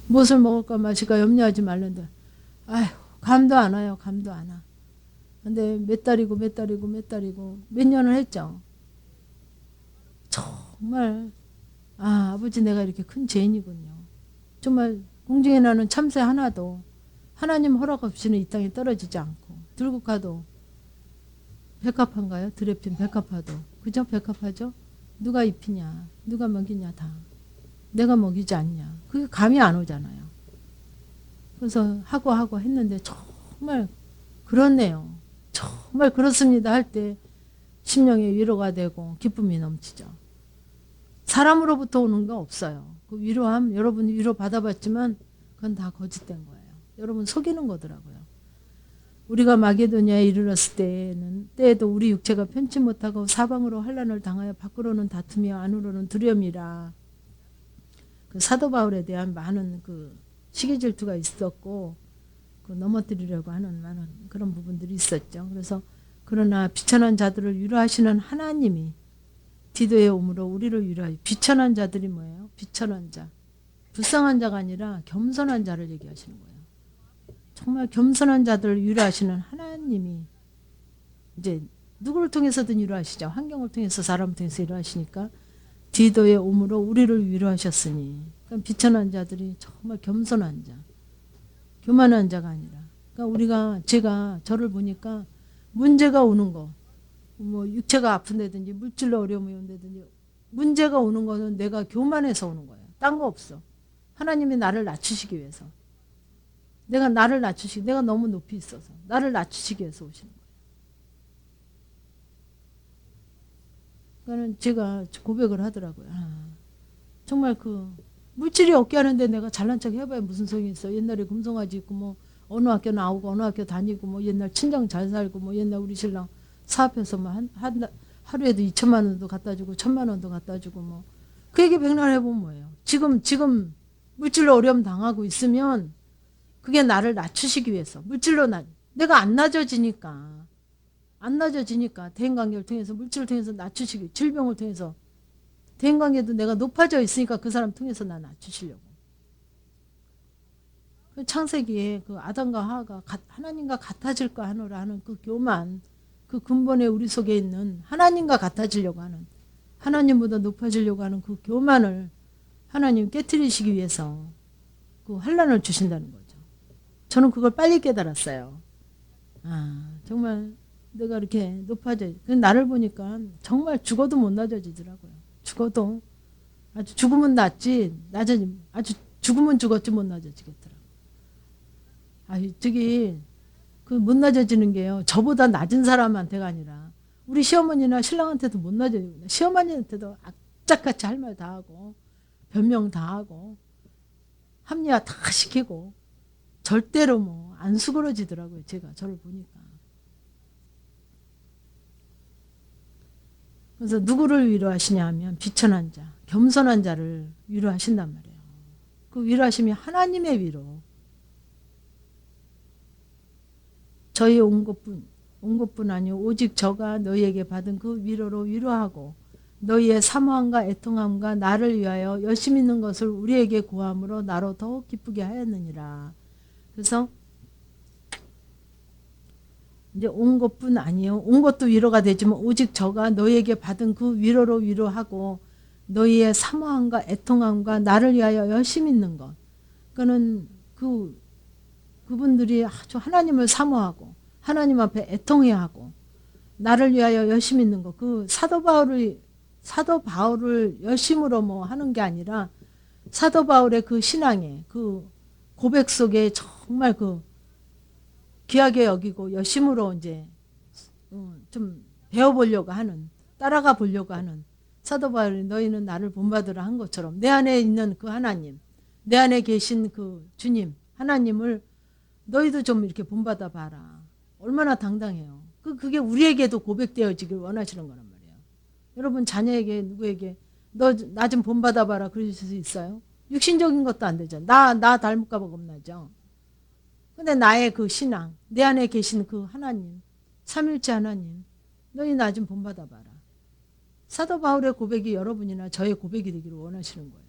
무엇을 먹을까 마실까 염려하지 말는데 아휴 감도 안 와요. 감도 안 와. 근데 몇 달이고 몇 달이고 몇 달이고 몇 년을 했죠. 정말 아버지 내가 이렇게 큰 죄인이군요. 정말 공중에 나는 참새 하나도 하나님 허락 없이는 이 땅에 떨어지지 않고 들고 가도 백합한가요? 드레핀 백합화도 그죠? 백합하죠? 누가 입히냐 누가 먹이냐 다 내가 먹이지 않냐 그게 감이 안 오잖아요. 그래서 하고 했는데 정말 그렇네요. 정말 그렇습니다 할 때 심령의 위로가 되고 기쁨이 넘치죠. 사람으로부터 오는 거 없어요. 그 위로함 여러분이 위로 받아봤지만 그건 다 거짓된 거예요. 여러분 속이는 거더라고요. 우리가 마게도냐에 이르렀을 때에도 우리 육체가 편치 못하고 사방으로 환난을 당하여 밖으로는 다투며 안으로는 두려움이라. 그 사도 바울에 대한 많은 그 시기 질투가 있었고 그 넘어뜨리려고 하는 많은 그런 부분들이 있었죠. 그래서 그러나 비천한 자들을 위로하시는 하나님이 디도의 오므로 우리를 위로하여. 비천한 자들이 뭐예요? 비천한 자. 불쌍한 자가 아니라 겸손한 자를 얘기하시는 거예요. 정말 겸손한 자들을 위로하시는 하나님이 이제 누구를 통해서든 위로하시죠. 환경을 통해서 사람을 통해서 위로하시니까 디도의 오므로 우리를 위로하셨으니. 그러니까 비천한 자들이 정말 겸손한 자. 교만한 자가 아니라. 그러니까 제가 저를 보니까 문제가 오는 거. 뭐 육체가 아픈다든지 물질로 어려움이 온다든지 문제가 오는 거는 내가 교만해서 오는 거예요. 딴 거 없어. 하나님이 나를 낮추시기 위해서. 내가 너무 높이 있어서 나를 낮추시기 위해서 오시는 거예요. 그러니까 제가 고백을 하더라고요. 정말 그 물질이 없게 하는데 내가 잘난 척 해봐야 무슨 소용이 있어. 옛날에 금송아지 있고 뭐 어느 학교 나오고 어느 학교 다니고 뭐 옛날 친정 잘 살고 뭐 옛날 우리 신랑 사업해서 뭐 하루에도 2천만 원도 갖다 주고 1,000만 원도 갖다 주고 뭐 그 얘기 백날 해보면 뭐예요. 지금 물질로 어려움 당하고 있으면 그게 나를 낮추시기 위해서 물질로 내가 안 낮아지니까 대인관계를 통해서 물질을 통해서 낮추시기 질병을 통해서 대인관계도 내가 높아져 있으니까 그 사람 통해서 나 낮추시려고. 창세기에 그 아담과 하와가 하나님과 같아질까 하노라 하는 그 교만 그 근본에 우리 속에 있는 하나님과 같아지려고 하는 하나님보다 높아지려고 하는 그 교만을 하나님 깨트리시기 위해서 그 환난을 주신다는 거죠. 저는 그걸 빨리 깨달았어요. 정말 내가 이렇게 높아져. 나를 보니까 정말 죽어도 못 낮아지더라고요. 죽어도 아주 죽으면 낫지 아주 죽으면 죽었지 못 낮아지겠더라고요. 저기 그 못 낮아지는 게요. 저보다 낮은 사람한테가 아니라 우리 시어머니나 신랑한테도 못 낮아져요. 시어머니한테도 악착같이 할 말 다 하고 변명 다 하고 합리화 다 시키고 절대로 뭐 안 수그러지더라고요. 제가 저를 보니까. 그래서 누구를 위로하시냐 하면 비천한 자, 겸손한 자를 위로하신단 말이에요. 그 위로하심이 하나님의 위로. 저희 온 것뿐 아니요 오직 저가 너희에게 받은 그 위로로 위로하고 너희의 사모함과 애통함과 나를 위하여 열심 있는 것을 우리에게 구함으로 나로 더욱 기쁘게 하였느니라. 그래서 이제 온 것뿐 아니요 온 것도 위로가 되지만 오직 저가 너희에게 받은 그 위로로 위로하고 너희의 사모함과 애통함과 나를 위하여 열심 있는 것. 그거는 그분들이 아주 하나님을 사모하고 하나님 앞에 애통해야 하고 나를 위하여 열심히 있는 거. 그 사도 바울을 열심으로 뭐 하는 게 아니라 사도 바울의 그 신앙의 그 고백 속에 정말 그 귀하게 여기고 열심으로 이제 좀 배워보려고 하는 따라가 보려고 하는 사도 바울이 너희는 나를 본받으라 한 것처럼 내 안에 있는 그 하나님 내 안에 계신 그 주님 하나님을 너희도 좀 이렇게 본받아 봐라. 얼마나 당당해요. 그게 우리에게도 고백되어지길 원하시는 거란 말이에요. 여러분 자녀에게 누구에게 너 나 좀 본받아 봐라 그러실 수 있어요? 육신적인 것도 안 되죠. 나 닮을까 봐 겁나죠. 근데 나의 그 신앙 내 안에 계신 그 하나님 삼일째 하나님 너희 나 좀 본받아 봐라. 사도 바울의 고백이 여러분이나 저의 고백이 되기를 원하시는 거예요.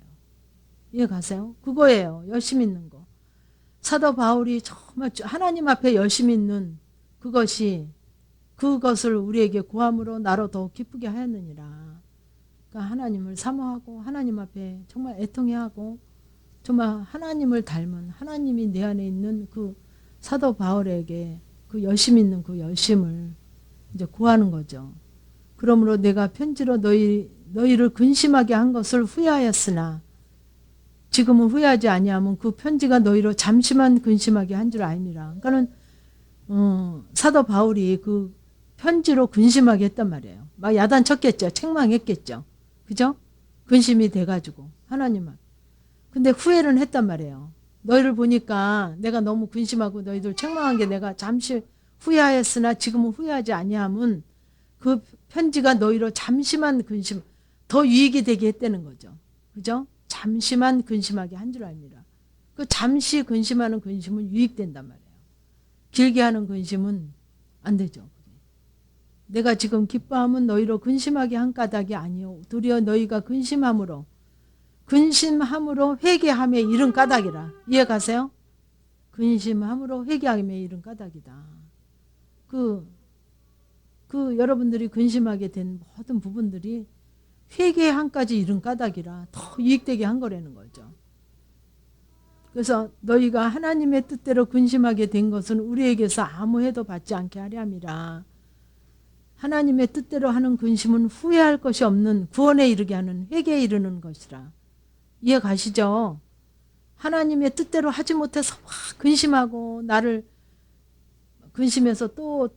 이해 가세요? 그거예요. 열심 있는 거. 사도 바울이 정말 하나님 앞에 열심 있는 그것을 우리에게 구함으로 나로 더욱 기쁘게 하였느니라. 그러니까 하나님을 사모하고 하나님 앞에 정말 애통해하고 정말 하나님을 닮은 하나님이 내 안에 있는 그 사도 바울에게 그 열심 있는 그 열심을 이제 구하는 거죠. 그러므로 내가 편지로 너희를 근심하게 한 것을 후회하였으나 지금은 후회하지 아니하면 그 편지가 너희로 잠시만 근심하게 한 줄 아니라. 그러니까는 사도 바울이 그 편지로 근심하게 했단 말이에요. 막 야단쳤겠죠. 책망했겠죠. 그죠? 근심이 돼가지고 하나님 앞. 근데 후회를 했단 말이에요. 너희를 보니까 내가 너무 근심하고 너희들 책망한 게 내가 잠시 후회하였으나 지금은 후회하지 아니함은 그 편지가 너희로 잠시만 근심, 더 유익이 되게 했다는 거죠. 그죠? 잠시만 근심하게 한 줄 압니다. 그 잠시 근심하는 근심은 유익된단 말이에요. 길게 하는 근심은 안 되죠. 내가 지금 기뻐함은 너희로 근심하게 한 까닭이 아니요 도리어 너희가 근심함으로 회개함에 이른 까닭이라. 이해 가세요? 근심함으로 회개함에 이른 까닭이다. 여러분들이 근심하게 된 모든 부분들이 회개함까지 이른 까닭이라 더 유익되게 한 거라는 거죠. 그래서 너희가 하나님의 뜻대로 근심하게 된 것은 우리에게서 아무 해도 받지 않게 하려 함이라. 하나님의 뜻대로 하는 근심은 후회할 것이 없는 구원에 이르게 하는 회개에 이르는 것이라. 이해 가시죠? 하나님의 뜻대로 하지 못해서 막 근심하고 나를 근심해서 또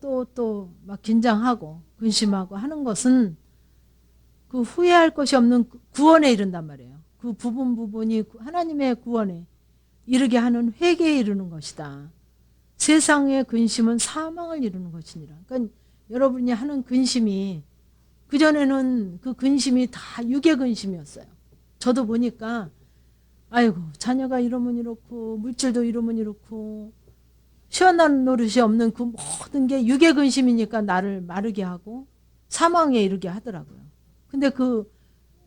막 긴장하고 근심하고 하는 것은 그 후회할 것이 없는 구원에 이른단 말이에요. 그 부분이 하나님의 구원에 이르게 하는 회개에 이르는 것이다. 세상의 근심은 사망을 이루는 것이니라. 그러니까 여러분이 하는 근심이 그전에는 그 근심이 다 육의 근심이었어요. 저도 보니까 아이고 자녀가 이러면 이렇고 물질도 이러면 이렇고 시원한 노릇이 없는 그 모든 게 육의 근심이니까 나를 마르게 하고 사망에 이르게 하더라고요. 근데 그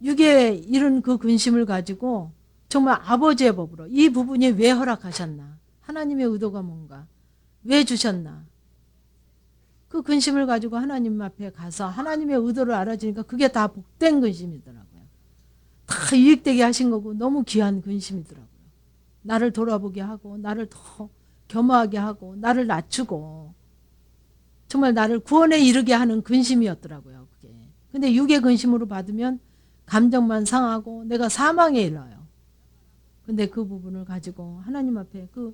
육에 이른 그 근심을 가지고 정말 아버지의 법으로 이 부분이 왜 허락하셨나? 하나님의 의도가 뭔가? 왜 주셨나? 그 근심을 가지고 하나님 앞에 가서 하나님의 의도를 알아주니까 그게 다 복된 근심이더라고요. 다 유익되게 하신 거고 너무 귀한 근심이더라고요. 나를 돌아보게 하고 나를 더 겸허하게 하고 나를 낮추고 정말 나를 구원에 이르게 하는 근심이었더라고요. 그게. 근데 육의 근심으로 받으면 감정만 상하고 내가 사망에 이르러요. 근데 그 부분을 가지고 하나님 앞에 그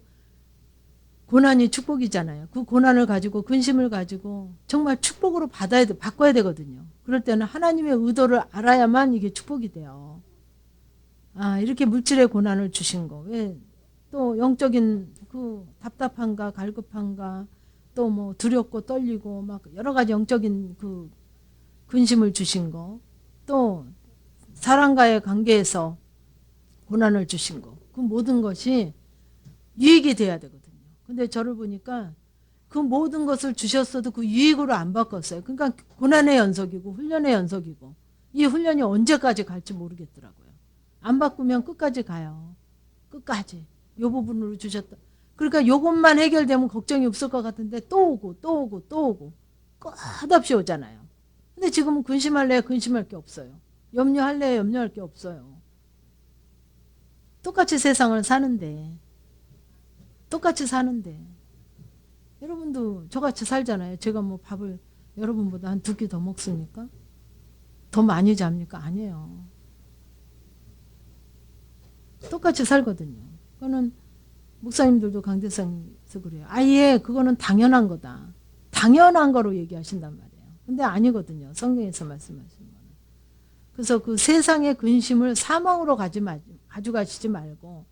고난이 축복이잖아요. 그 고난을 가지고 근심을 가지고 정말 축복으로 바꿔야 되거든요. 그럴 때는 하나님의 의도를 알아야만 이게 축복이 돼요. 아, 이렇게 물질의 고난을 주신 거. 왜 또 영적인 그 답답한가 갈급한가 또 뭐 두렵고 떨리고 막 여러 가지 영적인 그 근심을 주신 거. 또 사람과의 관계에서 고난을 주신 거. 그 모든 것이 유익이 돼야 되거든요. 근데 저를 보니까 그 모든 것을 주셨어도 그 유익으로 안 바꿨어요. 그러니까 고난의 연속이고 훈련의 연속이고 이 훈련이 언제까지 갈지 모르겠더라고요. 안 바꾸면 끝까지 가요. 끝까지. 요 부분으로 주셨다. 그러니까 요것만 해결되면 걱정이 없을 것 같은데 또 오고 끝없이 오잖아요. 근데 지금은 근심할래 근심할 게 없어요. 염려할래 염려할 게 없어요. 똑같이 세상을 사는데 여러분도 저같이 살잖아요. 제가 뭐 밥을 여러분보다 한 2끼 더 먹습니까? 더 많이 잡니까? 아니에요. 똑같이 살거든요. 그거는 목사님들도 강대상에서 그래요. 아예 그거는 당연한 거다. 당연한 거로 얘기하신단 말이에요. 근데 아니거든요. 성경에서 말씀하시는 거는. 그래서 그 세상의 근심을 사망으로 가져가시지 말고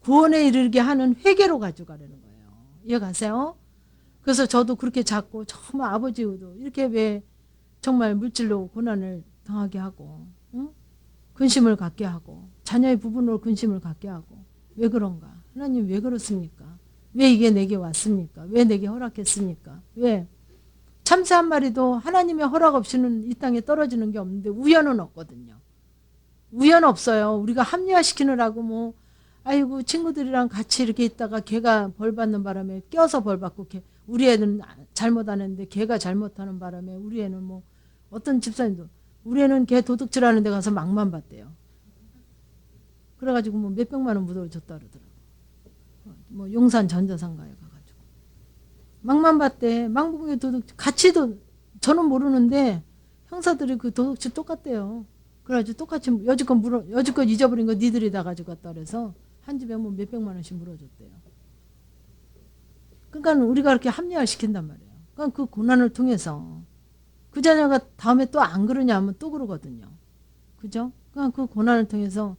구원에 이르게 하는 회개로 가져가려는 거예요. 이해가세요? 그래서 저도 그렇게 잡고 정말 아버지 의도 이렇게 왜 정말 물질로 고난을 당하게 하고 응? 근심을 갖게 하고 자녀의 부분으로 근심을 갖게 하고 왜 그런가? 하나님 왜 그렇습니까? 왜 이게 내게 왔습니까? 왜 내게 허락했습니까? 왜? 참새 한 마리도 하나님의 허락 없이는 이 땅에 떨어지는 게 없는데 우연은 없거든요. 우연 없어요. 우리가 합리화시키느라고 뭐 아이고 친구들이랑 같이 이렇게 있다가 걔가 벌 받는 바람에 껴서 벌 받고 우리 애는 잘못 안 했는데 걔가 잘못하는 바람에 우리 애는 뭐 어떤 집사님도 우리 애는 걔 도둑질하는 데 가서 막만 받대요. 그래가지고 뭐 몇백만 원 묻어줬다 그러더라고. 뭐 용산 전자상가에 가가지고 막만 받대. 망부경에 도둑질 같이도 저는 모르는데 형사들이 그 도둑질 똑같대요. 그래가지고 똑같이 여지껏 잊어버린 거 니들이 다 가져갔다 그래서 한 집에 뭐 몇백만 원씩 물어줬대요. 그러니까 우리가 그렇게 합리화를 시킨단 말이에요. 그러니까 그 고난을 통해서 그 자녀가 다음에 또 안 그러냐 하면 또 그러거든요. 그죠? 그러니까 그 고난을 통해서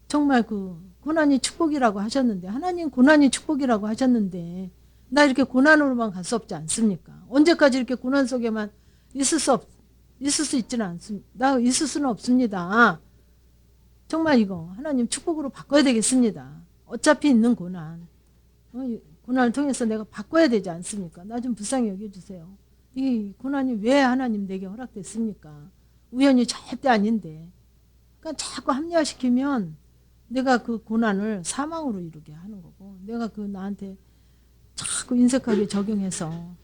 정말 그 고난이 축복이라고 하셨는데 하나님 고난이 축복이라고 하셨는데 나 이렇게 고난으로만 갈 수 없지 않습니까? 언제까지 이렇게 고난 속에만 있을 수 있지는 않습니다. 나 있을 수는 없습니다. 정말 이거 하나님 축복으로 바꿔야 되겠습니다. 어차피 있는 고난. 고난을 통해서 내가 바꿔야 되지 않습니까? 나 좀 불쌍히 여겨주세요. 이 고난이 왜 하나님 내게 허락됐습니까? 우연히 절대 아닌데. 그러니까 자꾸 합리화시키면 내가 그 고난을 사망으로 이루게 하는 거고 내가 그 나한테 자꾸 인색하게 적용해서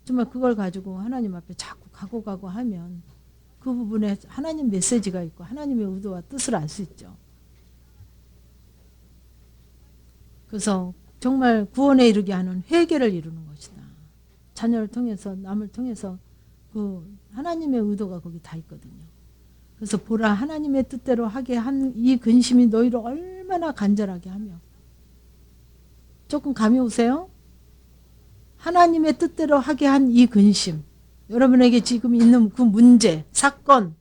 정말 그걸 가지고 하나님 앞에 자꾸 가고 하면 그 부분에 하나님 메시지가 있고 하나님의 의도와 뜻을 알 수 있죠. 그래서 정말 구원에 이르게 하는 회개를 이루는 것이다. 자녀를 통해서 남을 통해서 그 하나님의 의도가 거기 다 있거든요. 그래서 보라 하나님의 뜻대로 하게 한 이 근심이 너희를 얼마나 간절하게 하며 조금 감이 오세요? 하나님의 뜻대로 하게 한 이 근심 여러분에게 지금 있는 그 문제 사건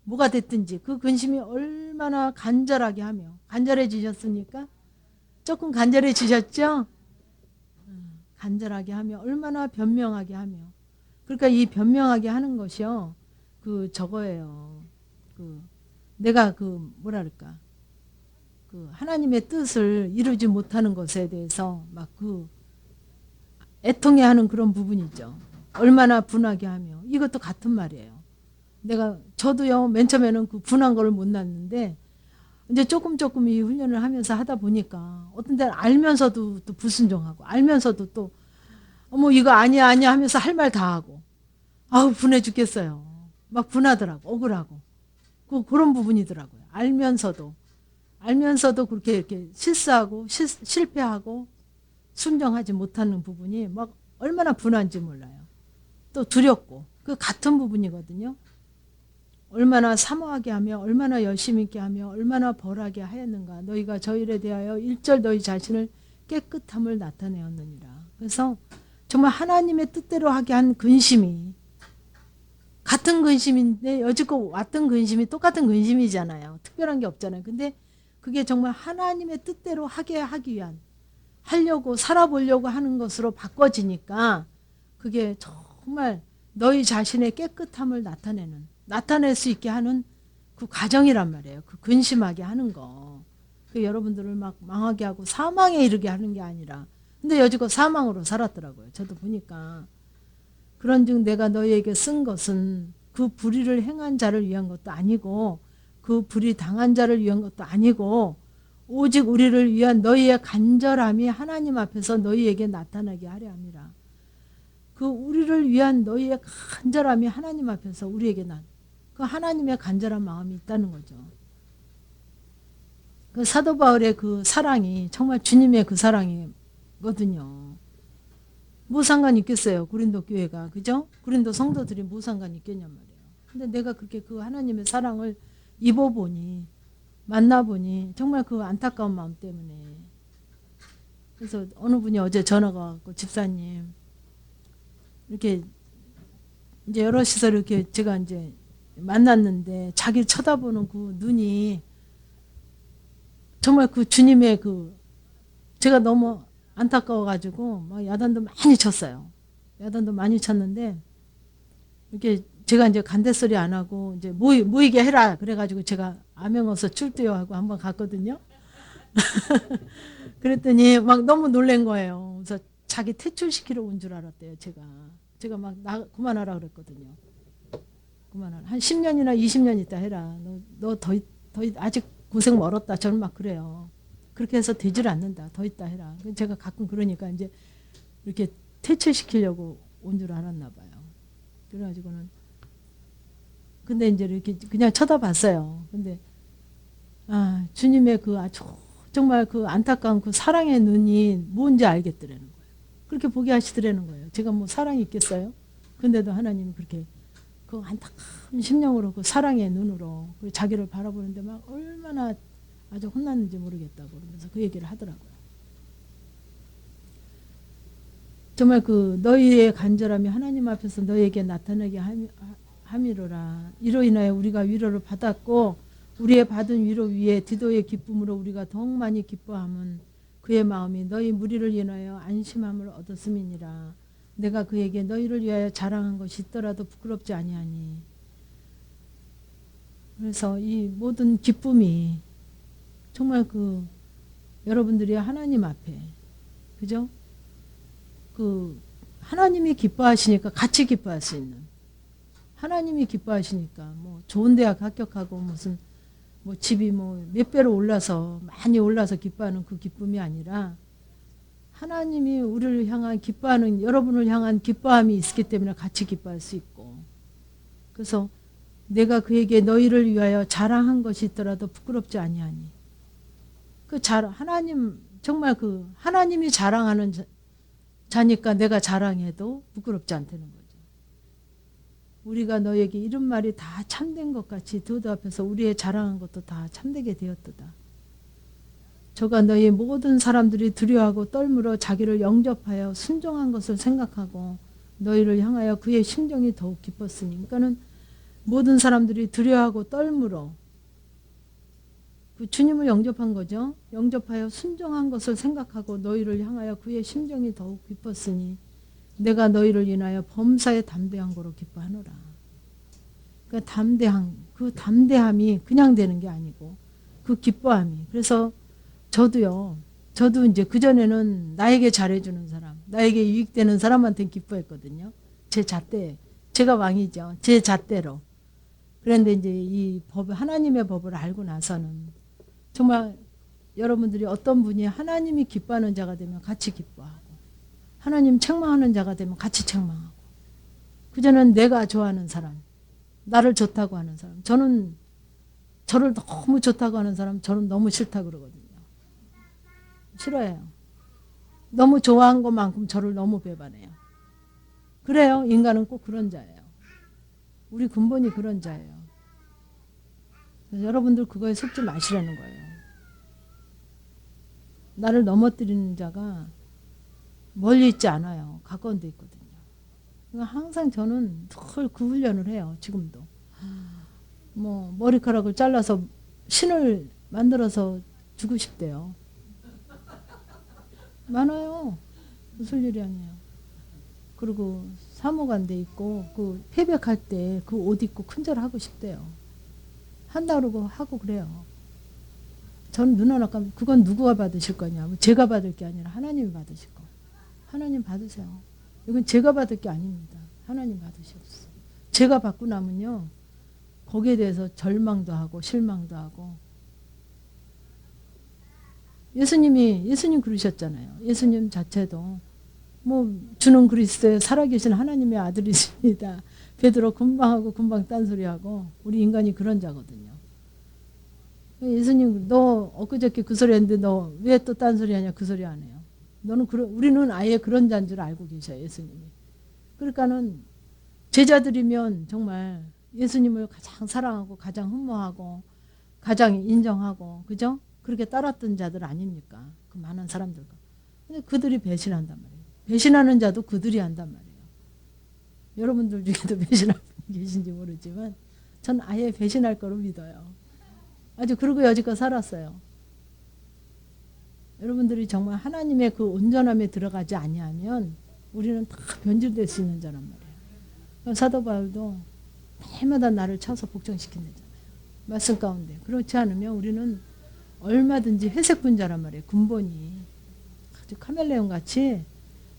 뭐가 됐든지 그 근심이 얼마나 간절하게 하며 간절해지셨습니까? 조금 간절해지셨죠? 간절하게 하며 얼마나 변명하게 하며 그러니까 이 변명하게 하는 것이요 그 저거예요. 그 내가 그 뭐라 그럴까 그 하나님의 뜻을 이루지 못하는 것에 대해서 막 그 애통해하는 그런 부분이죠. 얼마나 분하게 하며 이것도 같은 말이에요. 저도요 맨 처음에는 그 분한 걸 못 났는데 이제 조금 이 훈련을 하면서 하다 보니까 어떤 때는 알면서도 또 불순종하고 알면서도 또 어머 이거 아니야 하면서 할 말 다 하고 아우 분해 죽겠어요. 막 분하더라고 억울하고 그런 부분이더라고요. 알면서도 그렇게 이렇게 실수하고 실패하고 순종하지 못하는 부분이 막 얼마나 분한지 몰라요. 또 두렵고 그 같은 부분이거든요. 얼마나 사모하게 하며 얼마나 열심히 있게 하며 얼마나 벌하게 하였는가. 너희가 저 일에 대하여 일절 너희 자신을 깨끗함을 나타내었느니라. 그래서 정말 하나님의 뜻대로 하게 한 근심이 같은 근심인데 여지껏 왔던 근심이 똑같은 근심이잖아요. 특별한 게 없잖아요. 근데 그게 정말 하나님의 뜻대로 하기 위한 하려고 살아보려고 하는 것으로 바꿔지니까 그게 정말 너희 자신의 깨끗함을 나타낼 수 있게 하는 그 과정이란 말이에요. 그 근심하게 하는 거. 그 여러분들을 막 망하게 하고 사망에 이르게 하는 게 아니라 근데 여지껏 사망으로 살았더라고요. 저도 보니까 그런즉 내가 너희에게 쓴 것은 그 불의를 행한 자를 위한 것도 아니고 그 불의 당한 자를 위한 것도 아니고 오직 우리를 위한 너희의 간절함이 하나님 앞에서 너희에게 나타나게 하려 함이라. 그 우리를 위한 너희의 간절함이 하나님 앞에서 우리에게 그 하나님의 간절한 마음이 있다는 거죠. 그 사도 바울의 그 사랑이 정말 주님의 그 사랑이거든요. 뭐 상관이 있겠어요. 고린도 교회가. 그죠? 고린도 성도들이 뭐 상관이 있겠냔 말이에요. 근데 내가 그렇게 그 하나님의 사랑을 입어보니 만나보니 정말 그 안타까운 마음 때문에 그래서 어느 분이 어제 전화가 왔고 집사님 이렇게 이제 여럿이서 이렇게 제가 이제 만났는데 자기를 쳐다보는 그 눈이 정말 그 주님의 그 제가 너무 안타까워가지고 막 야단도 많이 쳤어요. 야단도 많이 쳤는데 이렇게 제가 이제 간대소리 안 하고 이제 모이게 해라 그래가지고 제가 암행어서 출두요 하고 한번 갔거든요. 그랬더니 막 너무 놀란 거예요. 그래서 자기 퇴출시키러 온 줄 알았대요. 제가 막 그만하라 그랬거든요. 그만한 한 10년이나 20년 있다 해라. 너 더 아직 고생 멀었다. 저는 막 그래요. 그렇게 해서 되질 않는다. 더 있다 해라. 제가 가끔 그러니까 이제 이렇게 퇴출시키려고 온 줄 알았나 봐요. 그래가지고는 근데 이제 이렇게 그냥 쳐다봤어요. 근데 주님의 그 아주 정말 그 안타까운 그 사랑의 눈이 뭔지 알겠더라는 거예요. 그렇게 보게 하시더라는 거예요. 제가 뭐 사랑이 있겠어요? 근데도 하나님이 그렇게 그 안타까운 심령으로 그 사랑의 눈으로 자기를 바라보는데 막 얼마나 아주 혼났는지 모르겠다고 그러면서 그 얘기를 하더라고요. 정말 그 너희의 간절함이 하나님 앞에서 너희에게 나타나게 함이로라. 이로 인하여 우리가 위로를 받았고 우리의 받은 위로 위에 디도의 기쁨으로 우리가 더욱 많이 기뻐함은 그의 마음이 너희 무리를 인하여 안심함을 얻었음이니라. 내가 그에게 너희를 위하여 자랑한 것이 있더라도 부끄럽지 아니하니. 그래서 이 모든 기쁨이 정말 그 여러분들이 하나님 앞에 그죠? 그 하나님이 기뻐하시니까 같이 기뻐할 수 있는, 하나님이 기뻐하시니까 뭐 좋은 대학 합격하고 무슨 뭐 집이 뭐 몇 배로 올라서 많이 올라서 기뻐하는 그 기쁨이 아니라 하나님이 우리를 향한 기뻐하는, 여러분을 향한 기뻐함이 있기 때문에 같이 기뻐할 수 있고, 그래서 내가 그에게 너희를 위하여 자랑한 것이 있더라도 부끄럽지 아니하니. 하나님 정말 그 하나님이 자랑하는 자니까 내가 자랑해도 부끄럽지 않다는 거죠. 우리가 너에게 이런 말이 다 참된 것 같이 너도 앞에서 우리의 자랑한 것도 다 참되게 되었도다. 저가 너희 모든 사람들이 두려워하고 떨므로 자기를 영접하여 순종한 것을 생각하고 너희를 향하여 그의 심정이 더욱 기뻤으니. 그러니까는 모든 사람들이 두려워하고 떨므로 그 주님을 영접한 거죠. 영접하여 순종한 것을 생각하고 너희를 향하여 그의 심정이 더욱 기뻤으니 내가 너희를 인하여 범사에 담대한 거로 기뻐하노라. 그러니까 그 담대함이 그냥 되는 게 아니고 그 기뻐함이. 그래서 저도 이제 그전에는 나에게 잘해주는 사람, 나에게 유익되는 사람한테 기뻐했거든요. 제 잣대, 제가 왕이죠. 제 잣대로. 그런데 이제 이 하나님의 법을 알고 나서는 정말 여러분들이 어떤 분이 하나님이 기뻐하는 자가 되면 같이 기뻐하고, 하나님 책망하는 자가 되면 같이 책망하고, 그전에는 내가 좋아하는 사람, 나를 좋다고 하는 사람, 저는 저를 너무 좋다고 하는 사람 저는 너무 싫다고 그러거든요. 싫어해요. 너무 좋아한 것만큼 저를 너무 배반해요. 그래요. 인간은 꼭 그런 자예요. 우리 근본이 그런 자예요. 여러분들 그거에 속지 마시라는 거예요. 나를 넘어뜨리는 자가 멀리 있지 않아요. 가까운 데 있거든요. 그러니까 항상 저는 늘 그 훈련을 해요. 지금도. 뭐 머리카락을 잘라서 신을 만들어서 주고 싶대요. 많아요. 무슨 일이 아니에요. 그리고 사모관대 있고 그 패백할 때 그 옷 입고 큰절 하고 싶대요. 한다 그러고 하고 그래요. 전 눈 하나 감으면 그건 누구가 받으실 거냐. 제가 받을 게 아니라 하나님이 받으실 거. 하나님 받으세요. 이건 제가 받을 게 아닙니다. 하나님 받으시옵소서. 제가 받고 나면요. 거기에 대해서 절망도 하고 실망도 하고. 예수님 그러셨잖아요. 예수님 자체도 뭐 주는 그리스도의 살아계신 하나님의 아들이십니다. 베드로 금방 하고 금방 딴소리하고. 우리 인간이 그런 자거든요. 예수님 너 엊그저께 그 소리 했는데 너 왜 또 딴소리 하냐 그 소리 안 해요. 우리는 아예 그런 자인 줄 알고 계셔요. 예수님이. 그러니까는 제자들이면 정말 예수님을 가장 사랑하고 가장 흠모하고 가장 인정하고 그죠? 그렇게 따랐던 자들 아닙니까? 그 많은 사람들과. 근데 그들이 배신한단 말이에요. 배신하는 자도 그들이 한단 말이에요. 여러분들 중에도 배신할 분이 계신지 모르지만 전 아예 배신할 거로 믿어요. 아주 그러고 여지껏 살았어요. 여러분들이 정말 하나님의 그 온전함에 들어가지 아니하면 우리는 다 변질될 수 있는 자란 말이에요. 사도 바울도 해마다 나를 쳐서 복종시킨다잖아요. 말씀 가운데. 그렇지 않으면 우리는 얼마든지 회색 분자란 말이에요. 근본이. 아주 카멜레온 같이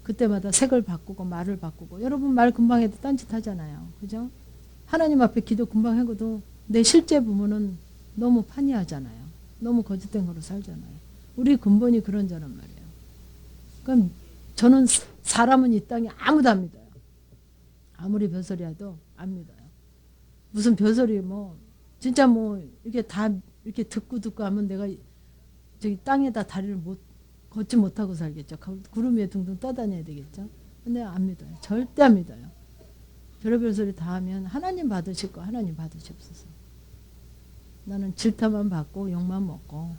그때마다 색을 바꾸고 말을 바꾸고. 여러분 말 금방 해도 딴짓 하잖아요. 그죠? 하나님 앞에 기도 금방 하고도 내 실제 부모는 너무 판이하잖아요. 너무 거짓된 거로 살잖아요. 우리 근본이 그런 자란 말이에요. 그럼 저는 사람은 이 땅에 아무도 안 믿어요. 아무리 벼슬이라도 안 믿어요. 무슨 벼슬이 뭐 진짜 뭐 이렇게 다 이렇게 듣고 하면 내가 저기 땅에다 다리를 걷지 못하고 살겠죠. 구름 위에 둥둥 떠다녀야 되겠죠. 근데 안 믿어요. 절대 안 믿어요. 별의별 소리 다 하면 하나님 받으실 거 하나님 받으시옵소서. 나는 질타만 받고 욕만 먹고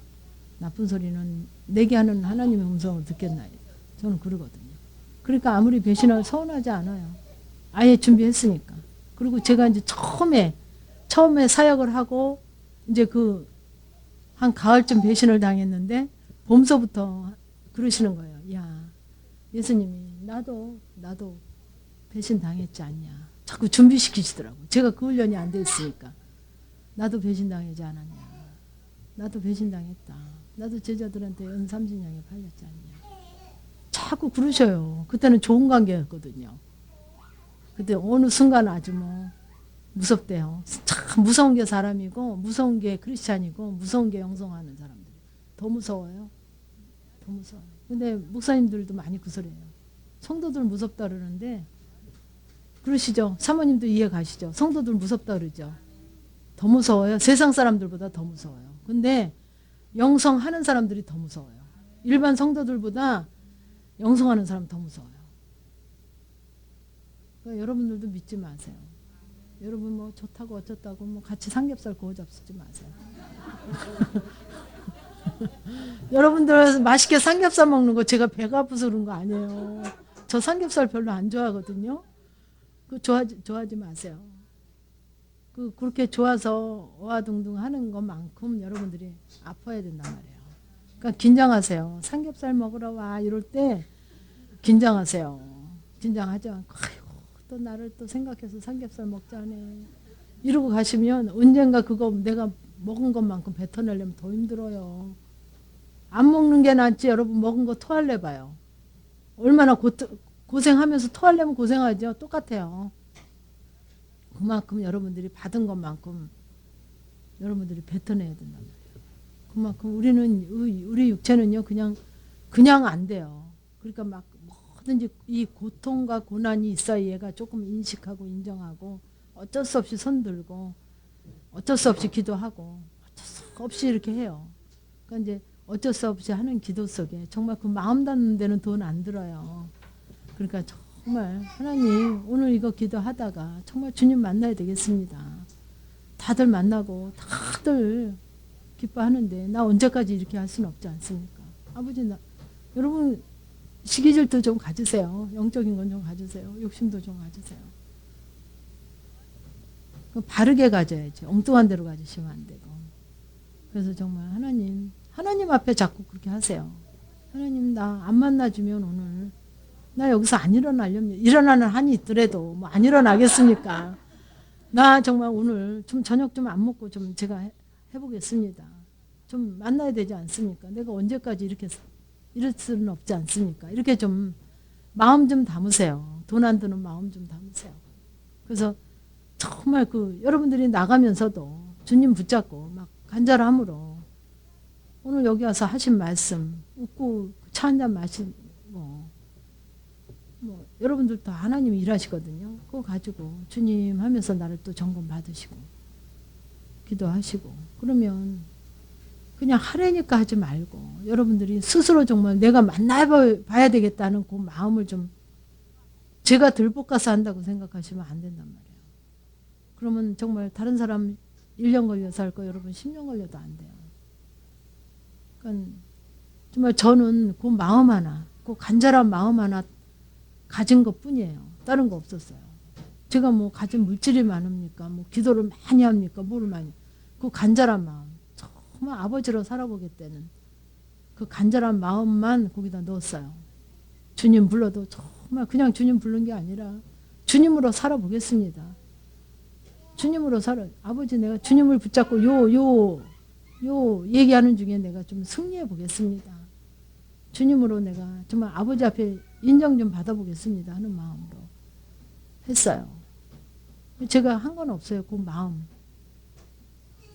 나쁜 소리는 내게 하는 하나님의 음성을 듣겠나요. 저는 그러거든요. 그러니까 아무리 배신을 서운하지 않아요. 아예 준비했으니까. 그리고 제가 이제 처음에 사역을 하고 이제 한 가을쯤 배신을 당했는데 봄서부터 그러시는 거예요. 야, 예수님이 나도 배신 당했지 않냐. 자꾸 준비시키시더라고. 제가 그 훈련이 안 돼 있으니까. 나도 배신 당하지 않았냐. 나도 배신 당했다. 나도 제자들한테 은삼진양에 팔렸지 않냐. 자꾸 그러셔요. 그때는 좋은 관계였거든요. 그때 어느 순간 아주 뭐 무섭대요. 참 무서운 게 사람이고 무서운 게 크리스찬이고 무서운 게 영성하는 사람들. 더 무서워요. 더 무서워요. 근데 목사님들도 많이 그 소리예요. 성도들 무섭다 그러는데 그러시죠. 사모님도 이해 가시죠. 성도들 무섭다 그러죠. 더 무서워요. 세상 사람들보다 더 무서워요. 근데 영성하는 사람들이 더 무서워요. 일반 성도들보다 영성하는 사람 더 무서워요. 그러니까 여러분들도 믿지 마세요. 여러분 뭐 좋다고 어쩌다고 뭐 같이 삼겹살 구워 잡수지 마세요. 여러분들 맛있게 삼겹살 먹는 거 제가 배가 아파서 그런 거 아니에요. 저 삼겹살 별로 안 좋아하거든요. 좋아하지 마세요. 그렇게 좋아서 어화둥둥 하는 것만큼 여러분들이 아파야 된단 말이에요. 그러니까 긴장하세요. 삼겹살 먹으러 와 이럴 때 긴장하세요. 긴장하지 않고 아이고 또 나를 또 생각해서 삼겹살 먹자네 이러고 가시면 언젠가 그거 내가 먹은 것만큼 뱉어내려면 더 힘들어요. 안 먹는 게 낫지. 여러분 먹은 거 토할래 봐요. 얼마나 고생하면서 토하려면 고생하죠. 똑같아요. 그만큼 여러분들이 받은 것만큼 여러분들이 뱉어내야 된단 말이에요. 그만큼 우리 육체는요 그냥 안 돼요. 그러니까 막 뭐든지 이 고통과 고난이 있어야 얘가 조금 인식하고 인정하고 어쩔 수 없이 손들고 어쩔 수 없이 기도하고 어쩔 수 없이 이렇게 해요. 그러니까 이제 어쩔 수 없이 하는 기도 속에 정말 그 마음 닿는 데는 돈 안 들어요. 그러니까 정말 하나님 오늘 이거 기도하다가 정말 주님 만나야 되겠습니다. 다들 만나고 다들 기뻐하는데 나 언제까지 이렇게 할 수는 없지 않습니까? 아버지 여러분 시기질도 좀 가지세요. 영적인 건 좀 가지세요. 욕심도 좀 가지세요. 바르게 가져야지. 엉뚱한 대로 가지시면 안 되고. 그래서 정말 하나님 앞에 자꾸 그렇게 하세요. 하나님 나 안 만나주면 오늘 나 여기서 안 일어나려면 일어나는 한이 있더라도 뭐 안 일어나겠습니까? 나 정말 오늘 좀 저녁 좀 안 먹고 좀 제가 해보겠습니다. 좀 만나야 되지 않습니까? 내가 언제까지 이럴 수는 없지 않습니까? 이렇게 좀 마음 좀 담으세요. 돈 안 드는 마음 좀 담으세요. 그래서 정말 여러분들이 나가면서도 주님 붙잡고 막 간절함으로 오늘 여기 와서 하신 말씀 웃고 차 한잔 마시고 뭐 여러분들 다 하나님이 일하시거든요. 그거 가지고 주님 하면서 나를 또 점검 받으시고 기도하시고 그러면 그냥 하려니까 하지 말고 여러분들이 스스로 정말 내가 만나봐야 되겠다는 그 마음을 좀 제가 들볶아서 한다고 생각하시면 안 된단 말이에요. 그러면 정말 다른 사람 1년 걸려서 할 거 여러분 10년 걸려도 안 돼요. 그러니까 정말 저는 그 마음 하나, 그 간절한 마음 하나 가진 것 뿐이에요. 다른 거 없었어요. 제가 뭐 가진 물질이 많습니까? 뭐 기도를 많이 합니까? 뭐를 많이. 그 간절한 마음. 정말 아버지로 살아보겠다는 그 간절한 마음만 거기다 넣었어요. 주님 불러도 정말 그냥 주님 부른 게 아니라 주님으로 살아보겠습니다. 주님으로 아버지 내가 주님을 붙잡고 요 얘기하는 중에 내가 좀 승리해 보겠습니다. 주님으로 내가 정말 아버지 앞에 인정 좀 받아보겠습니다 하는 마음으로 했어요. 제가 한 건 없어요. 그 마음.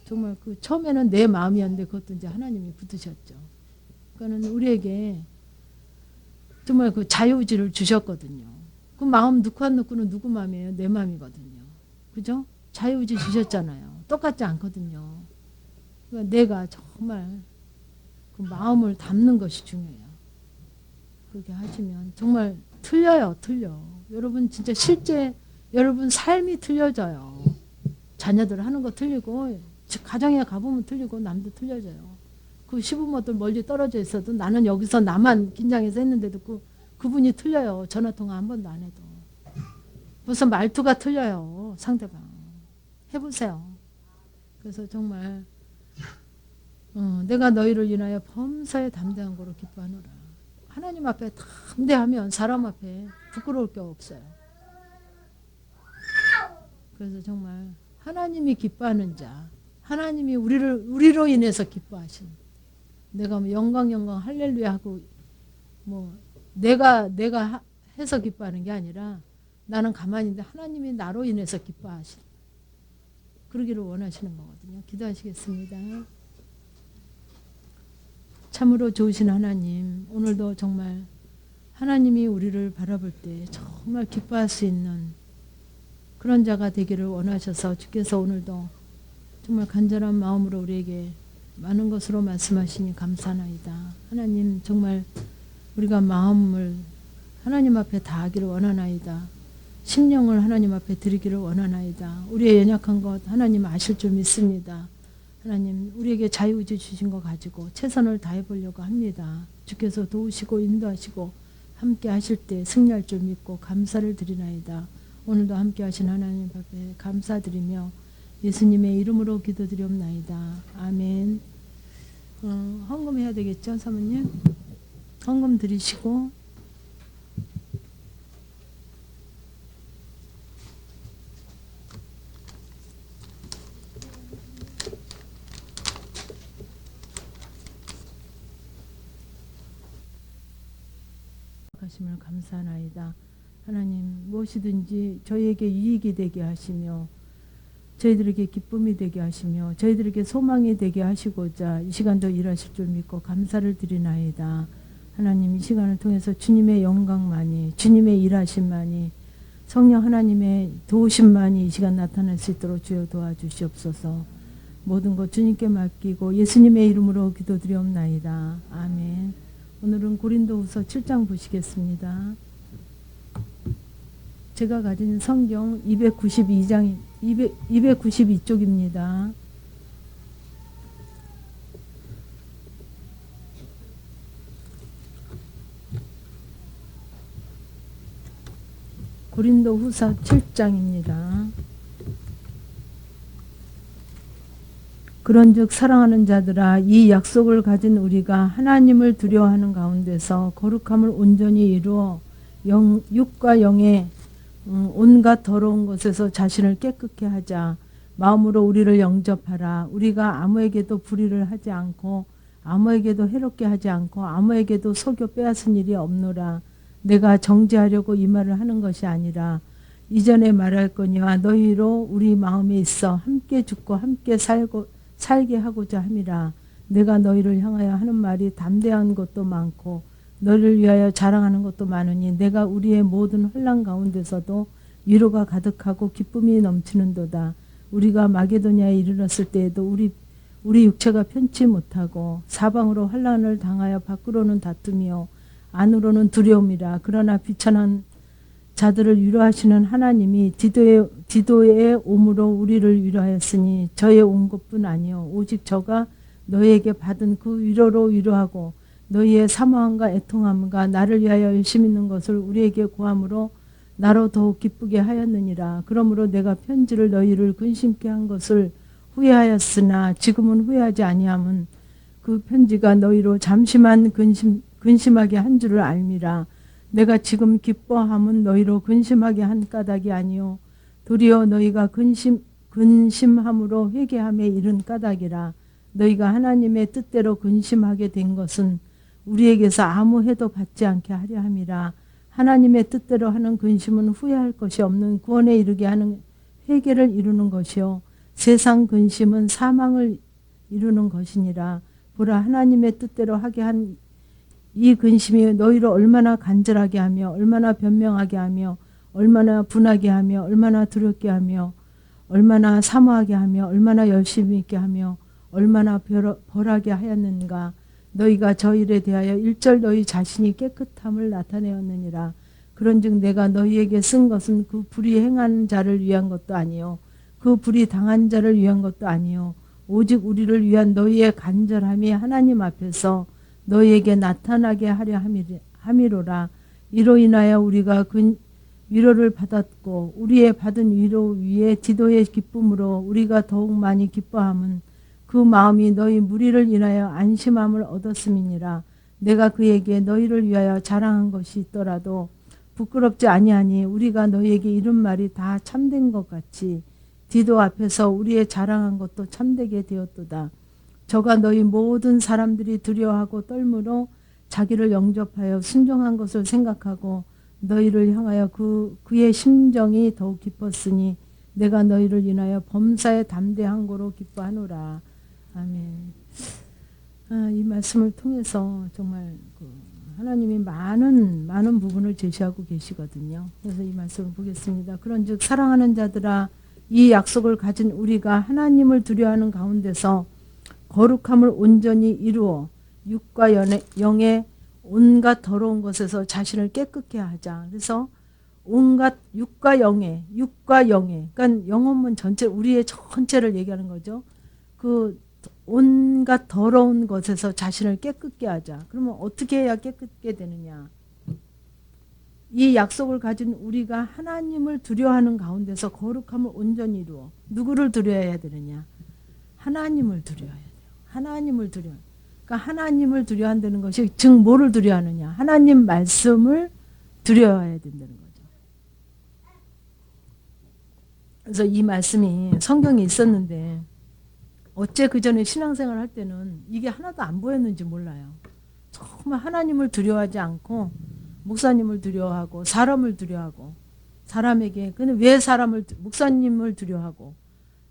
정말 그 처음에는 내 마음이었는데 그것도 이제 하나님이 붙으셨죠. 그러니까는 우리에게 정말 그 자유의지를 주셨거든요. 그 마음 넣고 안 넣고는 누구 마음이에요? 내 마음이거든요. 그죠? 자유의지 주셨잖아요. 똑같지 않거든요. 그러니까 내가 정말 그 마음을 담는 것이 중요해요. 그렇게 하시면 정말 틀려요. 틀려. 여러분 진짜 실제 여러분 삶이 틀려져요. 자녀들 하는 거 틀리고 가정에 가보면 틀리고 남도 틀려져요. 그 시부모들 멀리 떨어져 있어도 나는 여기서 나만 긴장해서 했는데도 그분이 틀려요. 전화통화 한 번도 안 해도. 무슨 말투가 틀려요. 상대방. 해보세요. 그래서 정말 내가 너희를 인하여 범사에 담대한 거로 기뻐하노라. 하나님 앞에 담대하면 사람 앞에 부끄러울 게 없어요. 그래서 정말 하나님이 기뻐하는 자, 하나님이 우리로 인해서 기뻐하신, 내가 뭐 영광 할렐루야 하고 뭐 내가 해서 기뻐하는 게 아니라 나는 가만히 있는데 하나님이 나로 인해서 기뻐하신, 그러기를 원하시는 거거든요. 기도하시겠습니다. 참으로 좋으신 하나님, 오늘도 정말 하나님이 우리를 바라볼 때 정말 기뻐할 수 있는 그런 자가 되기를 원하셔서 주께서 오늘도 정말 간절한 마음으로 우리에게 많은 것으로 말씀하시니 감사나이다. 하나님 정말 우리가 마음을 하나님 앞에 다하기를 원하나이다. 심령을 하나님 앞에 드리기를 원하나이다. 우리의 연약한 것 하나님 아실 줄 믿습니다. 하나님 우리에게 자유의지 주신 거 가지고 최선을 다해보려고 합니다. 주께서 도우시고 인도하시고 함께 하실 때 승리할 줄 믿고 감사를 드리나이다. 오늘도 함께 하신 하나님 앞에 감사드리며 예수님의 이름으로 기도드리옵나이다. 아멘. 헌금해야 되겠죠, 사모님? 헌금 드리시고 하심을 감사하나이다. 하나님 무엇이든지 저희에게 이익이 되게 하시며 저희들에게 기쁨이 되게 하시며 저희들에게 소망이 되게 하시고자 이 시간도 일하실 줄 믿고 감사를 드리나이다. 하나님 이 시간을 통해서 주님의 영광만이, 주님의 일하심만이, 성령 하나님의 도우심만이 이 시간 나타날 수 있도록 주여 도와주시옵소서. 모든 것 주님께 맡기고 예수님의 이름으로 기도드리옵나이다. 아멘. 오늘은 고린도후서 7장 보시겠습니다. 제가 가진 성경 292쪽입니다. 고린도후서 7장입니다. 그런즉 사랑하는 자들아 이 약속을 가진 우리가 하나님을 두려워하는 가운데서 거룩함을 온전히 이루어 육과 영의 온갖 더러운 것에서 자신을 깨끗게 하자. 마음으로 우리를 영접하라. 우리가 아무에게도 불의를 하지 않고 아무에게도 해롭게 하지 않고 아무에게도 속여 빼앗은 일이 없노라. 내가 정죄하려고 이 말을 하는 것이 아니라 이전에 말할거니와 너희로 우리 마음에 있어 함께 죽고 함께 살게 하고자 함이라. 내가 너희를 향하여 하는 말이 담대한 것도 많고 너를 위하여 자랑하는 것도 많으니 내가 우리의 모든 혼란 가운데서도 위로가 가득하고 기쁨이 넘치는도다. 우리가 마게도냐에 이르렀을 때에도 우리 육체가 편치 못하고 사방으로 혼란을 당하여 밖으로는 다투며 안으로는 두려움이라. 그러나 비천한 자들을 위로하시는 하나님이 디도의 옴으로 우리를 위로하였으니 저의 온 것뿐 아니요 오직 저가 너희에게 받은 그 위로로 위로하고 너희의 사모함과 애통함과 나를 위하여 열심 있는 것을 우리에게 구함으로 나로 더욱 기쁘게 하였느니라. 그러므로 내가 편지를 너희를 근심케 한 것을 후회하였으나 지금은 후회하지 아니함은 그 편지가 너희로 잠시만 근심하게 한 줄을 알미라. 내가 지금 기뻐함은 너희로 근심하게 한 까닭이 아니요 도리어 너희가 근심함으로 회개함에 이른 까닭이라. 너희가 하나님의 뜻대로 근심하게 된 것은 우리에게서 아무 해도 받지 않게 하려 함이라. 하나님의 뜻대로 하는 근심은 후회할 것이 없는 구원에 이르게 하는 회개를 이루는 것이요 세상 근심은 사망을 이루는 것이니라. 보라, 하나님의 뜻대로 하게 한 이 근심이 너희를 얼마나 간절하게 하며 얼마나 변명하게 하며 얼마나 분하게 하며 얼마나 두렵게 하며 얼마나 사모하게 하며 얼마나 열심히 있게 하며 얼마나 벌하게 하였는가. 너희가 저 일에 대하여 일절 너희 자신이 깨끗함을 나타내었느니라. 그런즉 내가 너희에게 쓴 것은 그 불의 행한 자를 위한 것도 아니요 그 불의 당한 자를 위한 것도 아니요 오직 우리를 위한 너희의 간절함이 하나님 앞에서 너희에게 나타나게 하려 함이로라. 이로 인하여 우리가 그 위로를 받았고 우리의 받은 위로 위에 디도의 기쁨으로 우리가 더욱 많이 기뻐함은 그 마음이 너희 무리를 인하여 안심함을 얻었음이니라. 내가 그에게 너희를 위하여 자랑한 것이 있더라도 부끄럽지 아니하니 우리가 너희에게 이른 말이 다 참된 것 같이 디도 앞에서 우리의 자랑한 것도 참되게 되었도다. 저가 너희 모든 사람들이 두려워하고 떨므로 자기를 영접하여 순종한 것을 생각하고 너희를 향하여 그의 심정이 더욱 깊었으니 내가 너희를 인하여 범사에 담대한 거로 기뻐하노라. 아멘. 이 말씀을 통해서 정말 하나님이 많은 부분을 제시하고 계시거든요. 그래서 이 말씀을 보겠습니다. 그런즉 사랑하는 자들아, 이 약속을 가진 우리가 하나님을 두려워하는 가운데서 거룩함을 온전히 이루어 육과 영의 온갖 더러운 것에서 자신을 깨끗게 하자. 그래서 온갖 육과 영의 그러니까 영혼문 전체 우리의 전체를 얘기하는 거죠. 그 온갖 더러운 것에서 자신을 깨끗게 하자. 그러면 어떻게 해야 깨끗게 되느냐? 이 약속을 가진 우리가 하나님을 두려워하는 가운데서 거룩함을 온전히 이루어. 누구를 두려워해야 되느냐? 하나님을 두려워해야 돼요. 하나님을 두려워. 그러니까 하나님을 두려워한다는 것이 즉 뭐를 두려워하느냐? 하나님 말씀을 두려워해야 된다는 거죠. 그래서 이 말씀이 성경에 있었는데 어째 그 전에 신앙생활 할 때는 이게 하나도 안 보였는지 몰라요. 정말 하나님을 두려워하지 않고 목사님을 두려워하고 사람을 두려워하고 사람에게 근데 왜 목사님을 두려워하고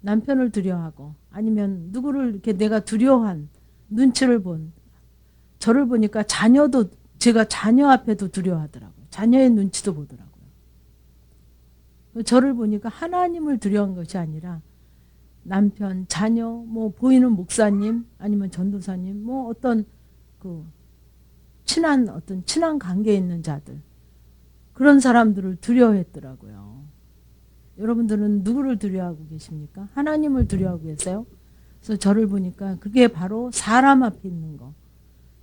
남편을 두려워하고 아니면 누구를 이렇게 내가 두려워한 눈치를 본 저를 보니까 제가 자녀 앞에도 두려워하더라고요. 자녀의 눈치도 보더라고요. 저를 보니까 하나님을 두려워한 것이 아니라 남편, 자녀, 뭐 보이는 목사님 아니면 전도사님 뭐 어떤 친한 관계에 있는 자들 그런 사람들을 두려워했더라고요. 여러분들은 누구를 두려워하고 계십니까? 하나님을 두려워하고 계세요? 그래서 저를 보니까 그게 바로 사람 앞에 있는 거.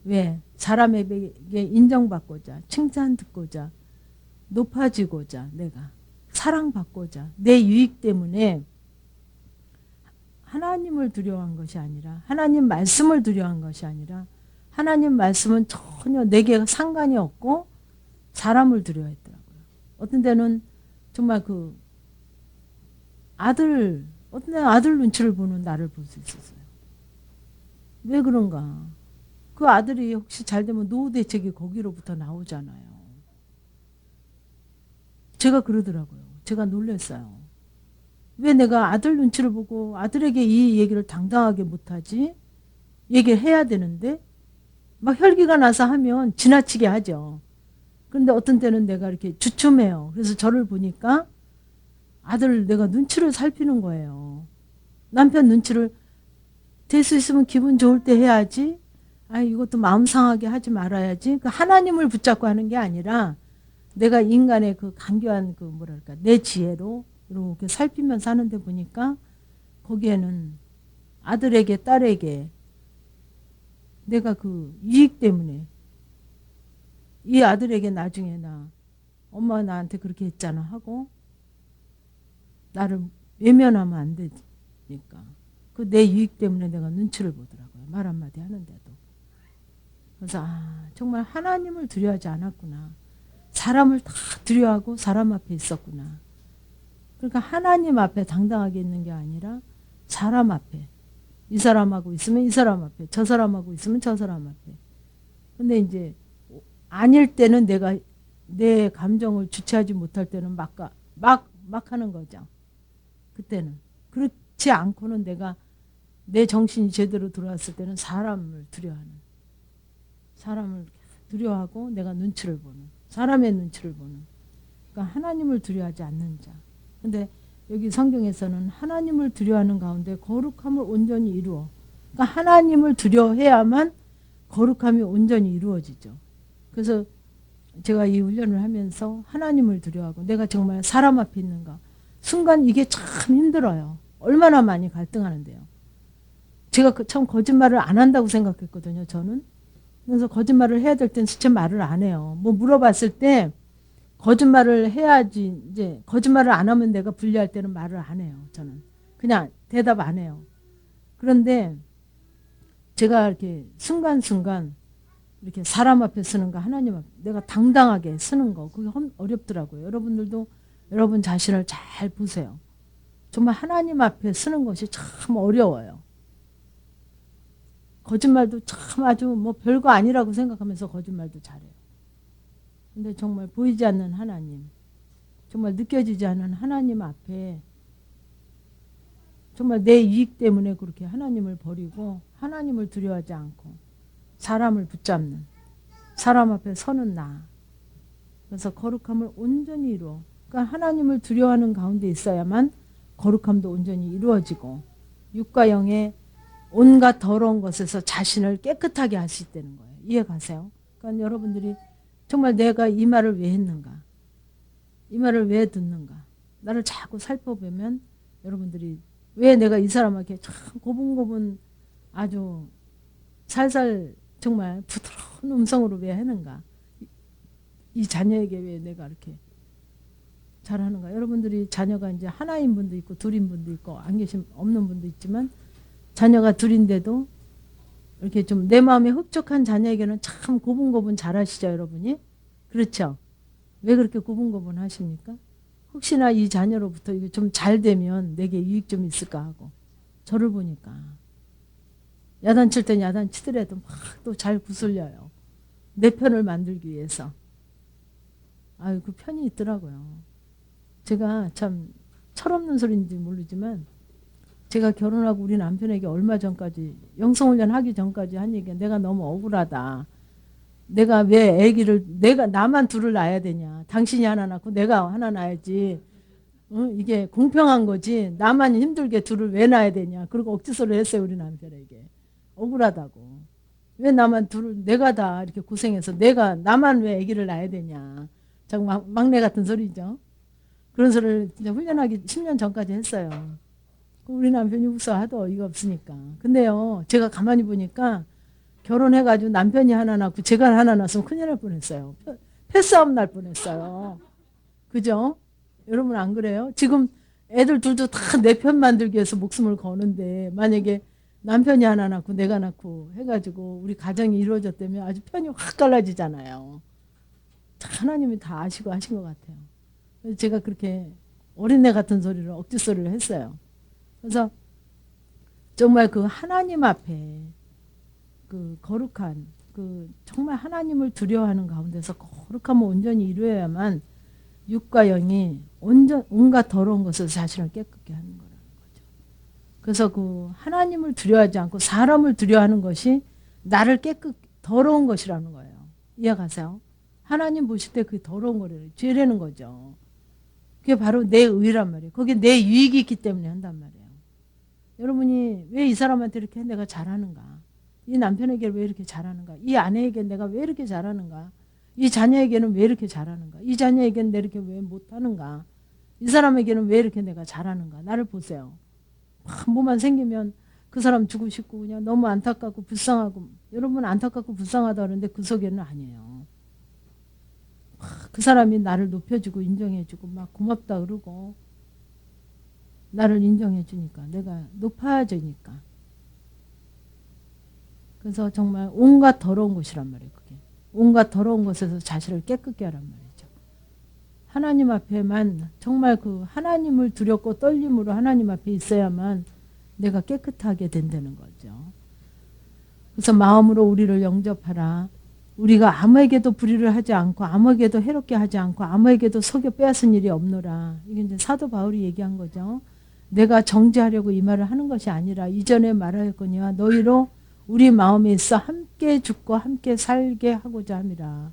왜? 사람에게 인정받고자, 칭찬 듣고자, 높아지고자, 내가 사랑받고자, 내 유익 때문에 하나님을 두려워한 것이 아니라 하나님 말씀을 두려워한 것이 아니라 하나님 말씀은 전혀 내게 상관이 없고 사람을 두려워했더라고요. 어떤 때는 정말 어떤 때는 아들 눈치를 보는 나를 볼 수 있었어요. 왜 그런가? 그 아들이 혹시 잘 되면 노후 대책이 거기로부터 나오잖아요. 제가 그러더라고요. 제가 놀랐어요. 왜 내가 아들 눈치를 보고 아들에게 이 얘기를 당당하게 못하지? 얘기를 해야 되는데 막 혈기가 나서 하면 지나치게 하죠. 그런데 어떤 때는 내가 이렇게 주춤해요. 그래서 저를 보니까 아들 내가 눈치를 살피는 거예요. 남편 눈치를 될 수 있으면 기분 좋을 때 해야지. 이것도 마음 상하게 하지 말아야지. 하나님을 붙잡고 하는 게 아니라 내가 인간의 간교한 내 지혜로 이렇게 살피면서 하는데 보니까 거기에는 아들에게 딸에게 내가 이익 때문에 이 아들에게 나중에 엄마가 나한테 그렇게 했잖아 하고 나를 외면하면 안 되니까 내 유익 때문에 내가 눈치를 보더라고요. 말 한마디 하는데도. 그래서 정말 하나님을 두려워하지 않았구나. 사람을 다 두려워하고 사람 앞에 있었구나. 그러니까 하나님 앞에 당당하게 있는 게 아니라 사람 앞에 이 사람하고 있으면 이 사람 앞에 저 사람하고 있으면 저 사람 앞에. 근데 이제 아닐 때는 내가 내 감정을 주체하지 못할 때는 막 하는 거죠. 그때는. 그렇지 않고는 내가 내 정신이 제대로 들어왔을 때는 사람을 두려워하는, 사람을 두려워하고 내가 눈치를 보는, 사람의 눈치를 보는, 그러니까 하나님을 두려워하지 않는 자. 근데 여기 성경에서는 하나님을 두려워하는 가운데 거룩함을 온전히 이루어, 그러니까 하나님을 두려워해야만 거룩함이 온전히 이루어지죠. 그래서 제가 이 훈련을 하면서 하나님을 두려워하고 내가 정말 사람 앞에 있는가, 순간 이게 참 힘들어요. 얼마나 많이 갈등하는데요. 제가 처음 거짓말을 안 한다고 생각했거든요, 저는. 그래서 거짓말을 해야 될 땐 진짜 말을 안 해요. 뭐 물어봤을 때 거짓말을 해야지, 이제 거짓말을 안 하면 내가 불리할 때는 말을 안 해요, 저는. 그냥 대답 안 해요. 그런데 제가 이렇게 순간순간 이렇게 사람 앞에 쓰는 거, 하나님 앞에 내가 당당하게 쓰는 거, 그게 어렵더라고요. 여러분들도 여러분 자신을 잘 보세요. 정말 하나님 앞에 쓰는 것이 참 어려워요. 거짓말도 참 아주 뭐 별거 아니라고 생각하면서 거짓말도 잘해요. 근데 정말 보이지 않는 하나님, 정말 느껴지지 않는 하나님 앞에 정말 내 이익 때문에 그렇게 하나님을 버리고 하나님을 두려워하지 않고 사람을 붙잡는, 사람 앞에 서는 나. 그래서 거룩함을 온전히 이루어, 그러니까 하나님을 두려워하는 가운데 있어야만 거룩함도 온전히 이루어지고 육과 영의 온갖 더러운 것에서 자신을 깨끗하게 할 수 있다는 거예요. 이해 가세요? 그러니까 여러분들이 정말 내가 이 말을 왜 했는가? 이 말을 왜 듣는가? 나를 자꾸 살펴보면 여러분들이 왜 내가 이 사람에게 참 고분고분 아주 살살 정말 부드러운 음성으로 왜 하는가? 이 자녀에게 왜 내가 이렇게 잘하는가? 여러분들이 자녀가 이제 하나인 분도 있고 둘인 분도 있고 안 계신 없는 분도 있지만 자녀가 둘인데도 이렇게 좀 내 마음에 흡족한 자녀에게는 참 고분고분 잘하시죠, 여러분이? 그렇죠? 왜 그렇게 고분고분 하십니까? 혹시나 이 자녀로부터 이게 좀 잘 되면 내게 유익 좀 있을까 하고. 저를 보니까 야단칠 땐 야단치더라도 막 또 잘 구슬려요. 내 편을 만들기 위해서. 아유, 그 편이 있더라고요. 제가 참 철없는 소리인지 모르지만 제가 결혼하고 우리 남편에게 얼마 전까지 영성훈련 하기 전까지 한 얘기가 내가 너무 억울하다. 내가 왜 아기를 내가 나만 둘을 낳아야 되냐. 당신이 하나 낳고 내가 하나 낳아야지. 이게 공평한 거지. 나만 힘들게 둘을 왜 낳아야 되냐. 그리고 억지소를 했어요, 우리 남편에게. 억울하다고. 왜 나만 둘을 내가 다 이렇게 고생해서 내가 나만 왜 아기를 낳아야 되냐. 정말 막내 같은 소리죠. 그런 소리를 이제 훈련하기 10년 전까지 했어요. 우리 남편이 웃어하도 어이가 없으니까. 근데요, 제가 가만히 보니까 결혼해가지고 남편이 하나 낳고 제가 하나 낳았으면 큰일 날 뻔했어요. 패싸움 날 뻔했어요. 그죠? 여러분 안 그래요? 지금 애들 둘도 다 내 편 만들기 위해서 목숨을 거는데 만약에 남편이 하나 낳고 내가 낳고 해가지고 우리 가정이 이루어졌다면 아주 편이 확 갈라지잖아요. 하나님이 다 아시고 하신 것 같아요. 그래서 제가 그렇게 어린애 같은 소리를 억지 소리를 했어요. 그래서 정말 그 하나님 앞에 그 거룩한 그 정말 하나님을 두려워하는 가운데서 거룩함을 온전히 이루어야만 육과 영이 온갖 더러운 것을 자신을 깨끗게 하는 거라는 거죠. 그래서 그 하나님을 두려워하지 않고 사람을 두려워하는 것이 나를 더러운 것이라는 거예요. 이해가세요? 하나님 보실 때 그 더러운 거를 죄라는 거죠. 그게 바로 내 의란 말이에요. 그게 내 유익이 있기 때문에 한단 말이에요. 여러분이 왜 이 사람한테 이렇게 내가 잘하는가? 이 남편에게 왜 이렇게 잘하는가? 이 아내에게 내가 왜 이렇게 잘하는가? 이 자녀에게는 왜 이렇게 잘하는가? 이 자녀에게는 내 이렇게 왜 못하는가? 이 사람에게는 왜 이렇게 내가 잘하는가? 나를 보세요. 한 번만 생기면 그 사람 주고 싶고 그냥 너무 안타깝고 불쌍하고 여러분 안타깝고 불쌍하다 그러는데 그 속에는 아니에요. 그 사람이 나를 높여주고 인정해주고 막 고맙다 그러고 나를 인정해주니까 내가 높아지니까. 그래서 정말 온갖 더러운 것이란 말이에요. 그게. 온갖 더러운 것에서 자신을 깨끗게 하란 말이죠. 하나님 앞에만 정말 그 하나님을 두렵고 떨림으로 하나님 앞에 있어야만 내가 깨끗하게 된다는 거죠. 그래서 마음으로 우리를 영접하라. 우리가 아무에게도 불의를 하지 않고 아무에게도 해롭게 하지 않고 아무에게도 속여 빼앗은 일이 없노라. 이게 이제 사도 바울이 얘기한 거죠. 내가 정죄하려고 이 말을 하는 것이 아니라 이전에 말하였거니와 너희로 우리 마음에 있어 함께 죽고 함께 살게 하고자 함이라.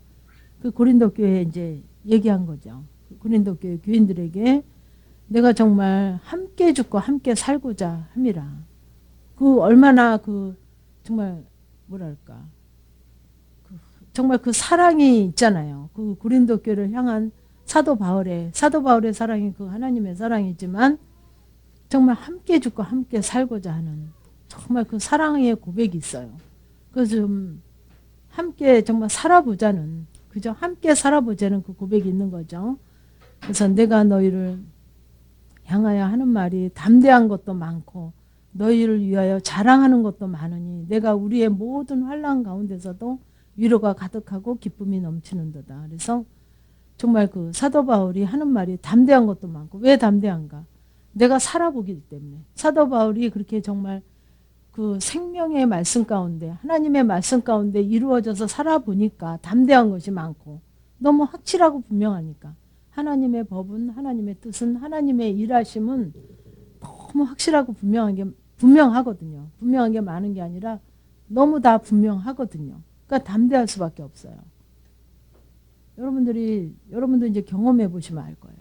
그 고린도 교회에 이제 얘기한 거죠. 고린도 교회 교인들에게 내가 정말 함께 죽고 함께 살고자 함이라. 그 얼마나 그 정말 뭐랄까 정말 그 사랑이 있잖아요. 그 고린도 교회를 향한 사도 바울의 사랑이 그 하나님의 사랑이지만 정말 함께 죽고 함께 살고자 하는 정말 그 사랑의 고백이 있어요. 그래서 좀 함께 정말 살아보자는 그죠? 함께 살아보자는 그 고백이 있는 거죠. 그래서 내가 너희를 향하여 하는 말이 담대한 것도 많고 너희를 위하여 자랑하는 것도 많으니 내가 우리의 모든 환난 가운데서도 위로가 가득하고 기쁨이 넘치는도다. 그래서 정말 그 사도 바울이 하는 말이 담대한 것도 많고 왜 담대한가? 내가 살아보기 때문에 사도 바울이 그렇게 정말 그 생명의 말씀 가운데 하나님의 말씀 가운데 이루어져서 살아보니까 담대한 것이 많고 너무 확실하고 분명하니까 하나님의 법은 하나님의 뜻은 하나님의 일하심은 너무 확실하고 분명하거든요. 분명한 게 많은 게 아니라 너무 다 분명하거든요. 그러니까 담대할 수밖에 없어요. 여러분도 이제 경험해 보시면 알 거예요.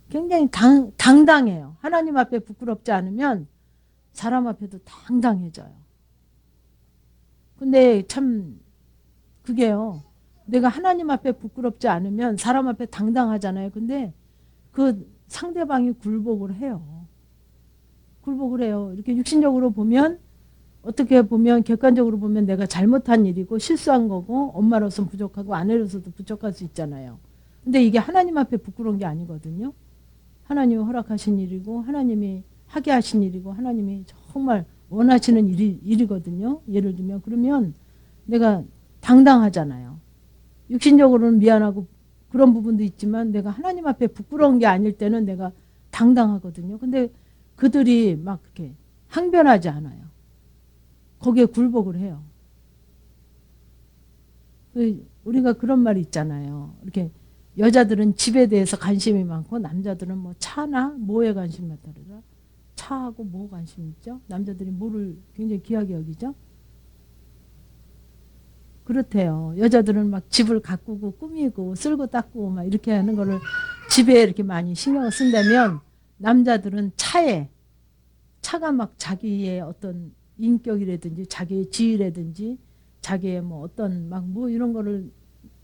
굉장히 당당해요. 하나님 앞에 부끄럽지 않으면 사람 앞에도 당당해져요. 근데 참 그게요. 내가 하나님 앞에 부끄럽지 않으면 사람 앞에 당당하잖아요. 근데 그 상대방이 굴복을 해요. 굴복을 해요. 이렇게 육신적으로 보면 어떻게 보면 객관적으로 보면 내가 잘못한 일이고 실수한 거고 엄마로서는 부족하고 아내로서도 부족할 수 있잖아요. 근데 이게 하나님 앞에 부끄러운 게 아니거든요. 하나님이 허락하신 일이고 하나님이 하게 하신 일이고 하나님이 정말 원하시는 일이거든요. 예를 들면 그러면 내가 당당하잖아요. 육신적으로는 미안하고 그런 부분도 있지만 내가 하나님 앞에 부끄러운 게 아닐 때는 내가 당당하거든요. 근데 그들이 막 그렇게 항변하지 않아요. 거기에 굴복을 해요. 우리가 그런 말이 있잖아요. 이렇게 여자들은 집에 대해서 관심이 많고 남자들은 뭐 차나 뭐에 관심이 많다더라. 차하고 뭐 관심 있죠? 남자들이 뭐를 굉장히 귀하게 여기죠? 그렇대요. 여자들은 막 집을 가꾸고 꾸미고 쓸고 닦고 막 이렇게 하는 거를 집에 이렇게 많이 신경을 쓴다면 남자들은 차가 막 자기의 어떤 인격이라든지 자기의 지위라든지 자기의 뭐 어떤 막 뭐 이런 거를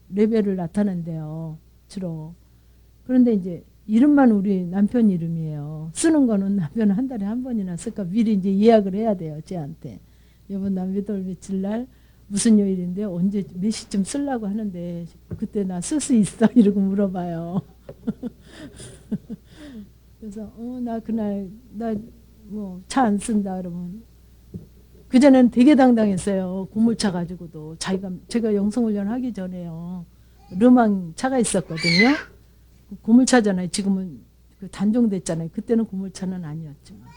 레벨을 나타낸대요. 주로. 그런데 이제 이름만 우리 남편 이름이에요. 쓰는 거는 남편은 한 달에 한 번이나 쓸까 미리 이제 예약을 해야 돼요. 쟤한테. 이번 날 몇 월 며칠 날 무슨 요일인데 언제 몇 시쯤 쓰려고 하는데 그때 나 쓸 수 있어? 이러고 물어봐요. 그래서 나 그날 나 뭐 차 안 쓴다 그러면 그전에는 되게 당당했어요. 고물차 가지고도 제가 영성훈련 하기 전에요. 르망 차가 있었거든요. 고물차잖아요. 지금은 그 단종됐잖아요. 그때는 고물차는 아니었지만.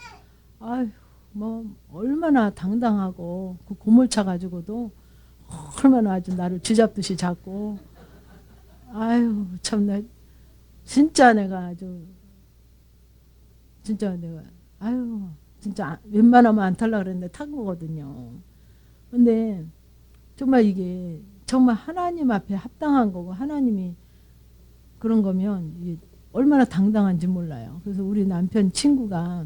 아휴, 뭐 얼마나 당당하고 그 고물차 가지고도 얼마나 아주 나를 쥐잡듯이 잡고. 아유, 참나 진짜 내가 아주 진짜 내가 아유 진짜 웬만하면 안 탈라 그랬는데 탄 거거든요. 근데 정말 이게 정말 하나님 앞에 합당한 거고 하나님이 그런 거면 이게 얼마나 당당한지 몰라요. 그래서 우리 남편 친구가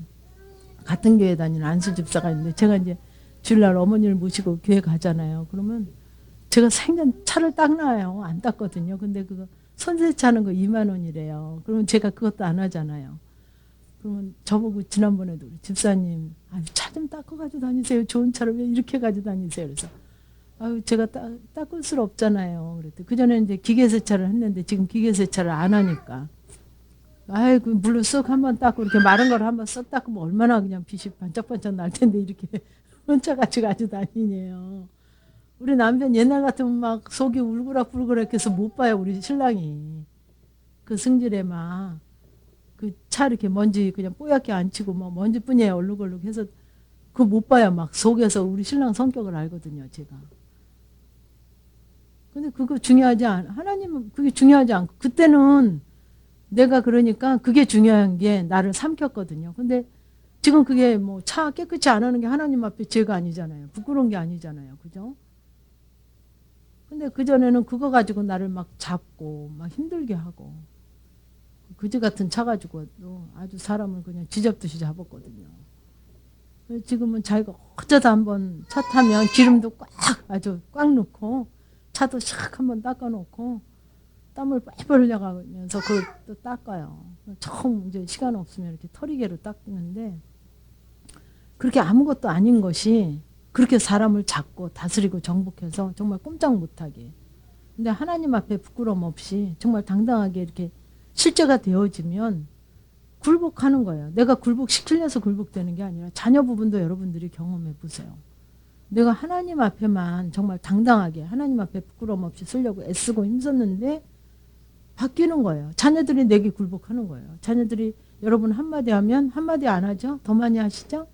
같은 교회 다니는 안수 집사가 있는데 제가 이제 주일날 어머니를 모시고 교회 가잖아요. 그러면 제가 생전 차를 닦나요? 안 닦거든요. 근데 그거 손세차는 거 2만 원이래요. 그러면 제가 그것도 안 하잖아요. 그러면 저보고 지난번에도 우리 집사님 차 좀 닦아 가지고 다니세요. 좋은 차를 왜 이렇게 가지고 다니세요. 그래서 제가 닦을 수 없잖아요. 그랬더니 그전에 이제 기계세차를 했는데 지금 기계세차를 안 하니까 그 물로 쓱 한번 닦고 이렇게 마른 걸 한번 쓱 닦으면 얼마나 그냥 빛이 반짝반짝 날 텐데 이렇게 혼자같이 가지고 다니네요. 우리 남편 옛날 같으면 막 속이 울그락불그락 해서 못 봐요. 우리 신랑이 그 승질에 막 그 차 이렇게 먼지 그냥 뽀얗게 안 치고 뭐 먼지뿐이에요. 얼룩얼룩 해서 그거 못 봐요. 막 속에서 우리 신랑 성격을 알거든요. 제가. 근데 그거 중요하지 않아. 하나님은 그게 중요하지 않고 그때는 내가 그러니까 그게 중요한 게 나를 삼켰거든요. 근데 지금 그게 뭐 차 깨끗이 안 하는 게 하나님 앞에 죄가 아니잖아요. 부끄러운 게 아니잖아요. 그죠? 근데 그전에는 그거 가지고 나를 막 잡고 막 힘들게 하고 그지 같은 차 가지고도 아주 사람을 그냥 쥐잡듯이 잡았거든요. 그래서 지금은 자기가 어쩌다 한번 차 타면 기름도 꽉 아주 꽉 넣고 차도 샥 한번 닦아놓고 땀을 뻘뻘 흘려가면서 그걸 또 닦아요. 처음 이제 시간 없으면 이렇게 털이개로 닦는데 그렇게 아무것도 아닌 것이 그렇게 사람을 잡고 다스리고 정복해서 정말 꼼짝 못하게. 근데 하나님 앞에 부끄러움 없이 정말 당당하게 이렇게 실제가 되어지면 굴복하는 거예요. 내가 굴복시키려서 굴복되는 게 아니라 자녀 부분도 여러분들이 경험해 보세요. 내가 하나님 앞에만 정말 당당하게 하나님 앞에 부끄러움 없이 쓰려고 애쓰고 힘썼는데 바뀌는 거예요. 자녀들이 내게 굴복하는 거예요. 자녀들이 여러분 한마디 하면 한마디 안 하죠? 더 많이 하시죠?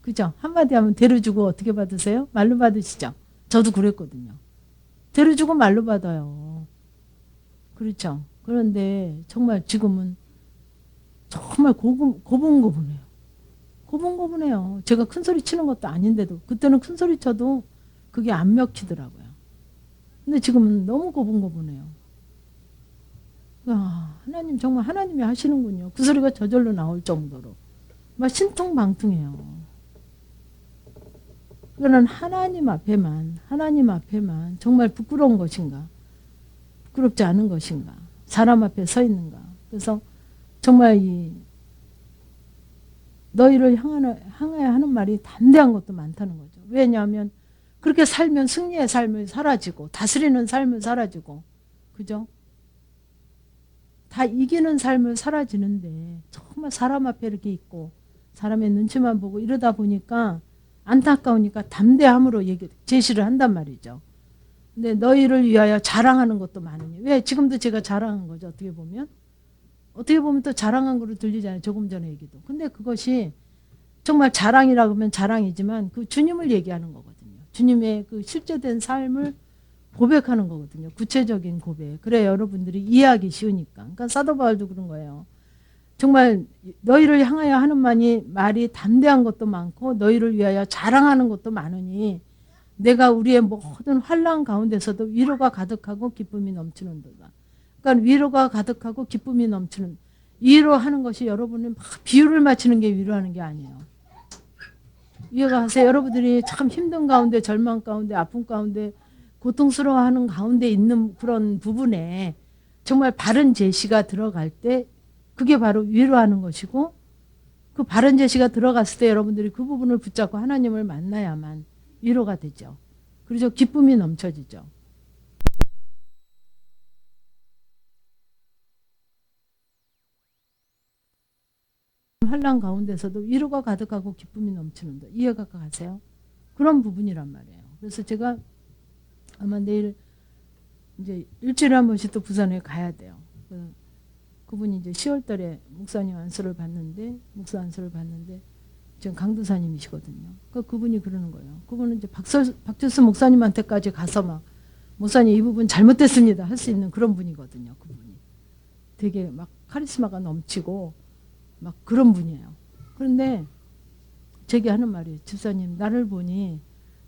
그죠? 한마디 하면 대로주고 어떻게 받으세요? 말로 받으시죠? 저도 그랬거든요. 대로주고 말로 받아요. 그렇죠? 그런데 정말 지금은 정말 고분고분해요. 고분고분해요. 제가 큰 소리 치는 것도 아닌데도 그때는 큰 소리 쳐도 그게 안 먹히더라고요. 근데 지금은 너무 고분고분해요. 하나님 정말 하나님이 하시는군요. 그 소리가 저절로 나올 정도로 막 신통방통해요. 그거는 하나님 앞에만 정말 부끄러운 것인가 부끄럽지 않은 것인가 사람 앞에 서 있는가. 그래서 정말 이 너희를 향하여 하는 말이 담대한 것도 많다는 거죠. 왜냐하면 그렇게 살면 승리의 삶을 사라지고 다스리는 삶을 사라지고 그죠? 다 이기는 삶을 사라지는데 정말 사람 앞에 이렇게 있고 사람의 눈치만 보고 이러다 보니까 안타까우니까 담대함으로 제시를 한단 말이죠. 근데 너희를 위하여 자랑하는 것도 많으니 왜 지금도 제가 자랑한 거죠. 어떻게 보면 또 자랑한 거로 들리잖아요. 조금 전에 얘기도. 근데 그것이 정말 자랑이라고 하면 자랑이지만 그 주님을 얘기하는 거거든요. 주님의 그 실제된 삶을 고백하는 거거든요. 구체적인 고백. 그래 여러분들이 이해하기 쉬우니까. 그러니까 사도 바울도 그런 거예요. 정말 너희를 향하여 하는 말이 담대한 것도 많고 너희를 위하여 자랑하는 것도 많으니 내가 우리의 모든 환난 가운데서도 위로가 가득하고 기쁨이 넘치는도다. 그러니까 위로가 가득하고 기쁨이 넘치는 위로하는 것이 여러분은 막 비유를 맞추는 게 위로하는 게 아니에요. 이해가 하세요? 여러분들이 참 힘든 가운데 절망 가운데 아픔 가운데 고통스러워하는 가운데 있는 그런 부분에 정말 바른 제시가 들어갈 때 그게 바로 위로하는 것이고 그 바른 제시가 들어갔을 때 여러분들이 그 부분을 붙잡고 하나님을 만나야만 위로가 되죠. 그래서 기쁨이 넘쳐지죠. 환난 가운데서도 위로가 가득하고 기쁨이 넘치는다. 이해가 가세요? 그런 부분이란 말이에요. 그래서 제가 아마 내일 이제 일주일에 한 번씩 또 부산에 가야 돼요. 그분이 이제 10월 달에 목사 안수를 받는데 지금 강도사님이시거든요. 그분이 그러는 거예요. 그분은 이제 박철수 목사님한테까지 가서 막 목사님 이 부분 잘못됐습니다 할 수 있는 그런 분이거든요. 그분이 되게 막 카리스마가 넘치고 막 그런 분이에요. 그런데 제게 하는 말이에요. 집사님 나를 보니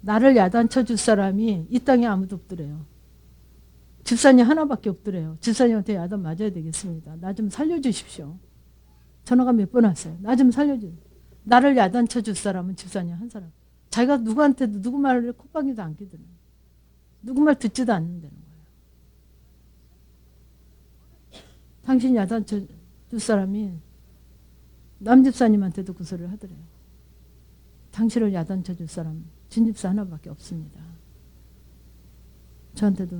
나를 야단쳐 줄 사람이 이 땅에 아무도 없더래요. 집사님 하나밖에 없더래요. 집사님한테 야단 맞아야 되겠습니다. 나 좀 살려주십시오. 전화가 몇 번 왔어요. 나 좀 살려주세요. 나를 야단쳐 줄 사람은 집사님 한 사람. 자기가 누구한테도 누구 말을 콧방귀도 안 끼더래요. 누구 말 듣지도 않는다는 거예요. 당신 야단쳐 줄 사람이 남 집사님한테도 그 소리를 하더래요. 당신을 야단쳐 줄 사람 진 집사 하나밖에 없습니다. 저한테도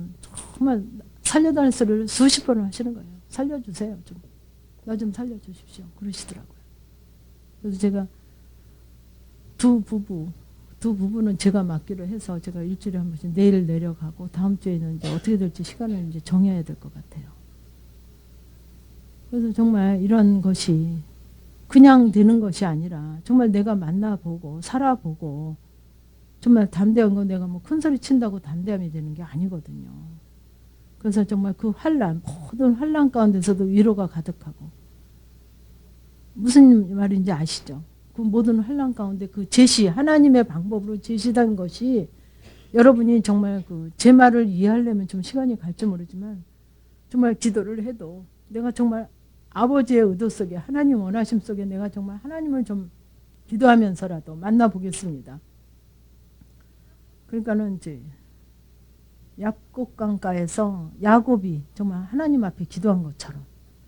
정말 살려달라는 소리를 수십 번을 하시는 거예요. 살려주세요. 나 좀 살려주십시오. 그러시더라고요. 그래서 제가 두 부부는 제가 맡기로 해서 제가 일주일에 한 번씩 내일 내려가고 다음 주에는 이제 어떻게 될지 시간을 이제 정해야 될 것 같아요. 그래서 정말 이런 것이 그냥 되는 것이 아니라 정말 내가 만나보고 살아보고 정말 담대한 건 내가 뭐 큰 소리 친다고 담대함이 되는 게 아니거든요. 그래서 정말 그 모든 환난 가운데서도 위로가 가득하고 무슨 말인지 아시죠? 그 모든 환란 가운데 그 제시, 하나님의 방법으로 제시된 것이 여러분이 정말 그 제 말을 이해하려면 좀 시간이 갈지 모르지만 정말 기도를 해도 내가 정말 아버지의 의도 속에 하나님 원하심 속에 내가 정말 하나님을 좀 기도하면서라도 만나보겠습니다. 그러니까는 이제 야곱강가에서 야곱이 정말 하나님 앞에 기도한 것처럼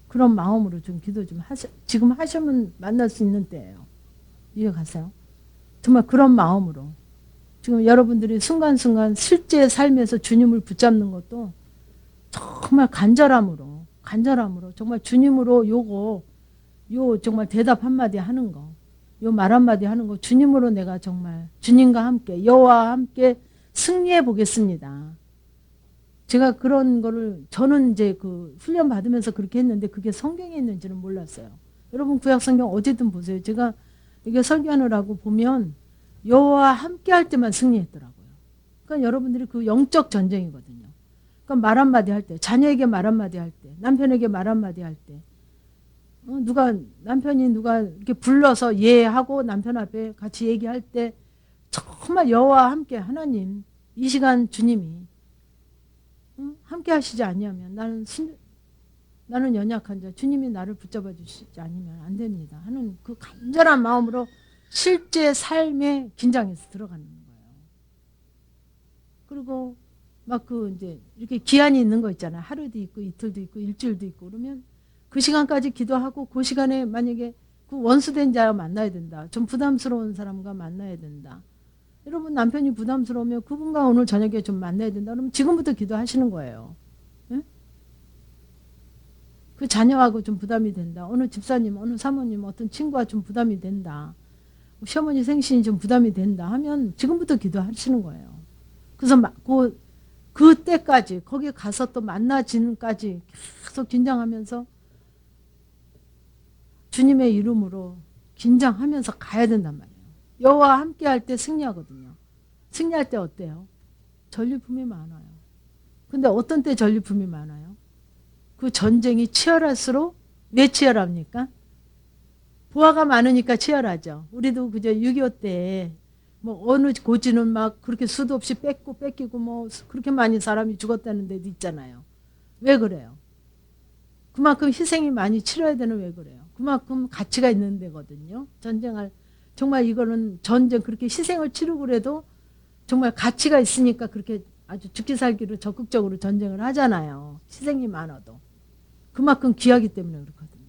그런 마음으로 좀 기도 좀 지금 하시면 만날 수 있는 때예요. 이해 가세요? 정말 그런 마음으로 지금 여러분들이 순간순간 실제 삶에서 주님을 붙잡는 것도 정말 간절함으로 정말 주님으로 요 정말 대답 한마디 하는 거, 요 말 한마디 하는 거 주님으로 내가 정말 주님과 함께 여호와와 함께 승리해 보겠습니다. 제가 그런 거를 저는 이제 그 훈련 받으면서 그렇게 했는데 그게 성경에 있는지는 몰랐어요. 여러분 구약 성경 어디든 보세요. 제가 이게 설교하느라고 보면 여호와와 함께 할 때만 승리했더라고요. 그러니까 여러분들이 그 영적 전쟁이거든요. 그러니까 말 한마디 할 때, 자녀에게 말 한마디 할 때, 남편에게 말 한마디 할 때, 남편이 누가 이렇게 불러서 예하고 남편 앞에 같이 얘기할 때 정말 여호와와 함께 하나님 이 시간 주님이 함께 하시지 아니하면 나는 연약한 자 주님이 나를 붙잡아 주시지 않으면 안 됩니다 하는 그 간절한 마음으로 실제 삶의 긴장에서 들어가는 거예요. 그리고 막 그 이제 이렇게 기한이 있는 거 있잖아요. 하루도 있고 이틀도 있고 일주일도 있고 그러면 그 시간까지 기도하고 그 시간에 만약에 그 원수된 자 만나야 된다. 좀 부담스러운 사람과 만나야 된다. 여러분 남편이 부담스러우면 그분과 오늘 저녁에 좀 만나야 된다. 그러면 지금부터 기도하시는 거예요. 네? 그 자녀하고 좀 부담이 된다. 어느 집사님, 어느 사모님, 어떤 친구와 좀 부담이 된다. 시어머니 생신이 좀 부담이 된다 하면 지금부터 기도하시는 거예요. 그래서 그때까지 거기 가서 또 만나지는까지 계속 긴장하면서 주님의 이름으로 긴장하면서 가야 된단 말이에요. 여호와와 함께 할 때 승리하거든요. 승리할 때 어때요? 전리품이 많아요. 근데 어떤 때 전리품이 많아요? 그 전쟁이 치열할수록 왜 치열합니까? 부하가 많으니까 치열하죠. 우리도 그저 6.25 때 뭐 어느 고지는 막 그렇게 수도 없이 뺏기고 뭐 그렇게 많이 사람이 죽었다는 데도 있잖아요. 왜 그래요? 그만큼 희생이 많이 치러야 되는 왜 그래요? 그만큼 가치가 있는 데거든요. 전쟁할 정말 이거는 전쟁 그렇게 희생을 치르고 그래도 정말 가치가 있으니까 그렇게 아주 죽기 살기로 적극적으로 전쟁을 하잖아요. 희생이 많아도. 그만큼 귀하기 때문에 그렇거든요.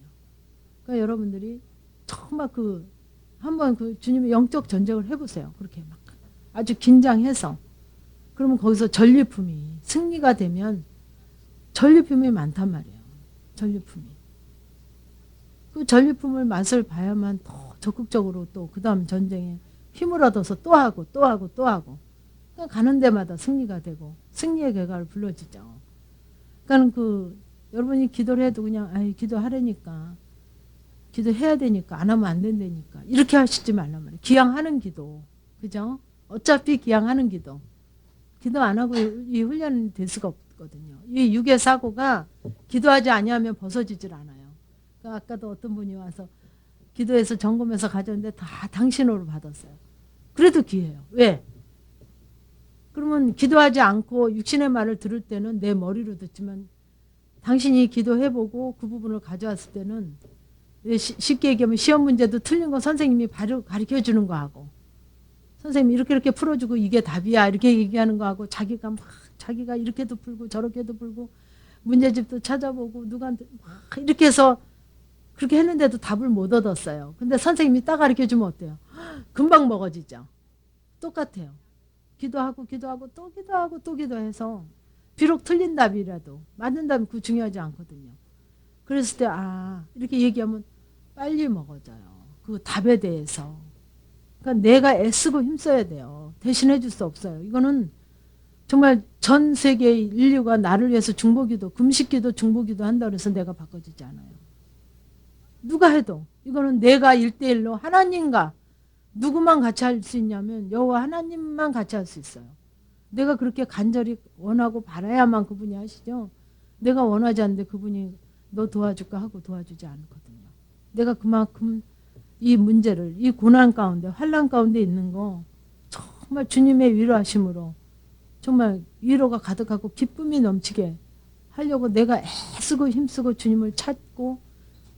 그러니까 여러분들이 정말 한번 그 주님의 영적 전쟁을 해보세요. 그렇게 막 아주 긴장해서. 그러면 거기서 전리품이 승리가 되면 전리품이 많단 말이에요. 전리품이. 그 전리품을 맛을 봐야만 더 적극적으로 또 그 다음 전쟁에 힘을 얻어서 또 하고. 그러니까 가는 데마다 승리가 되고 승리의 결과를 불러지죠. 그러니까 여러분이 기도를 해도 그냥 기도하려니까 기도해야 되니까 안 하면 안 된다니까 이렇게 하시지 말란 말이에요. 기양하는 기도. 그죠? 어차피 기양하는 기도. 기도 안 하고 이 훈련이 될 수가 없거든요. 이 육의 사고가 기도하지 아니하면 벗어지질 않아요. 그러니까 아까도 어떤 분이 와서 기도해서 점검해서 가져왔는데 다 당신으로 받았어요. 그래도 기회예요. 왜? 그러면 기도하지 않고 육신의 말을 들을 때는 내 머리로 듣지만 당신이 기도해보고 그 부분을 가져왔을 때는 쉽게 얘기하면 시험 문제도 틀린 거 선생님이 바로 가르쳐주는 거하고 선생님이 이렇게 풀어주고 이게 답이야 이렇게 얘기하는 거하고 자기가 이렇게도 풀고 저렇게도 풀고 문제집도 찾아보고 누구한테 막 이렇게 해서 그렇게 했는데도 답을 못 얻었어요. 근데 선생님이 딱 가르쳐주면 어때요? 금방 먹어지죠. 똑같아요. 기도하고 또 기도해서 비록 틀린 답이라도 맞는 답이 그 중요하지 않거든요. 그랬을 때 이렇게 얘기하면 빨리 먹어져요. 그 답에 대해서. 그러니까 내가 애쓰고 힘써야 돼요. 대신해 줄 수 없어요. 이거는 정말 전 세계의 인류가 나를 위해서 중보기도, 금식기도, 중보기도 한다고 해서 내가 바꿔지지 않아요. 누가 해도 이거는 내가 1대1로 하나님과 누구만 같이 할 수 있냐면 여호와 하나님만 같이 할 수 있어요. 내가 그렇게 간절히 원하고 바라야만 그분이 하시죠. 내가 원하지 않는데 그분이 너 도와줄까 하고 도와주지 않거든요. 내가 그만큼 이 문제를, 이 고난 가운데, 환난 가운데 있는 거 정말 주님의 위로하심으로 정말 위로가 가득하고 기쁨이 넘치게 하려고 내가 애쓰고 힘쓰고 주님을 찾고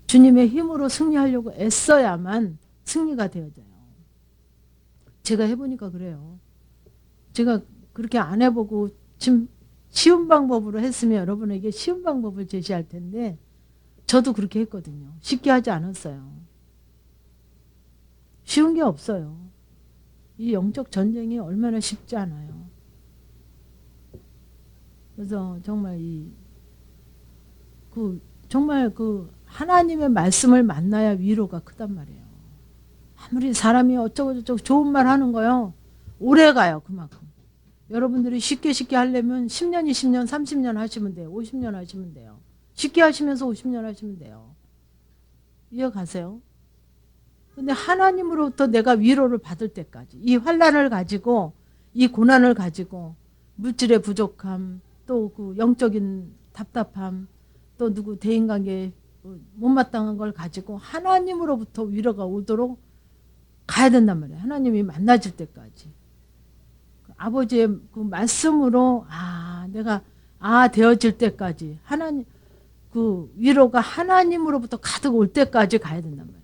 주님의 힘으로 승리하려고 애써야만 승리가 되어져요. 제가 해보니까 그래요. 제가 그렇게 안 해보고 지금 쉬운 방법으로 했으면 여러분에게 쉬운 방법을 제시할 텐데 저도 그렇게 했거든요. 쉽게 하지 않았어요. 쉬운 게 없어요. 이 영적 전쟁이 얼마나 쉽지 않아요. 그래서 정말 정말 하나님의 말씀을 만나야 위로가 크단 말이에요. 아무리 사람이 어쩌고저쩌고 좋은 말 하는 거요. 오래 가요, 그만큼. 여러분들이 쉽게 하려면 10년, 20년, 30년 하시면 돼요. 50년 하시면 돼요. 쉽게 하시면서 50년 하시면 돼요. 이해가세요? 근데 하나님으로부터 내가 위로를 받을 때까지 이 환난을 가지고 이 고난을 가지고 물질의 부족함 또 그 영적인 답답함 또 누구 대인관계 못마땅한 걸 가지고 하나님으로부터 위로가 오도록 가야 된단 말이에요. 하나님이 만나질 때까지. 아버지의 그 말씀으로 내가 되어질 때까지 하나님 그 위로가 하나님으로부터 가득 올 때까지 가야 된단 말이에요.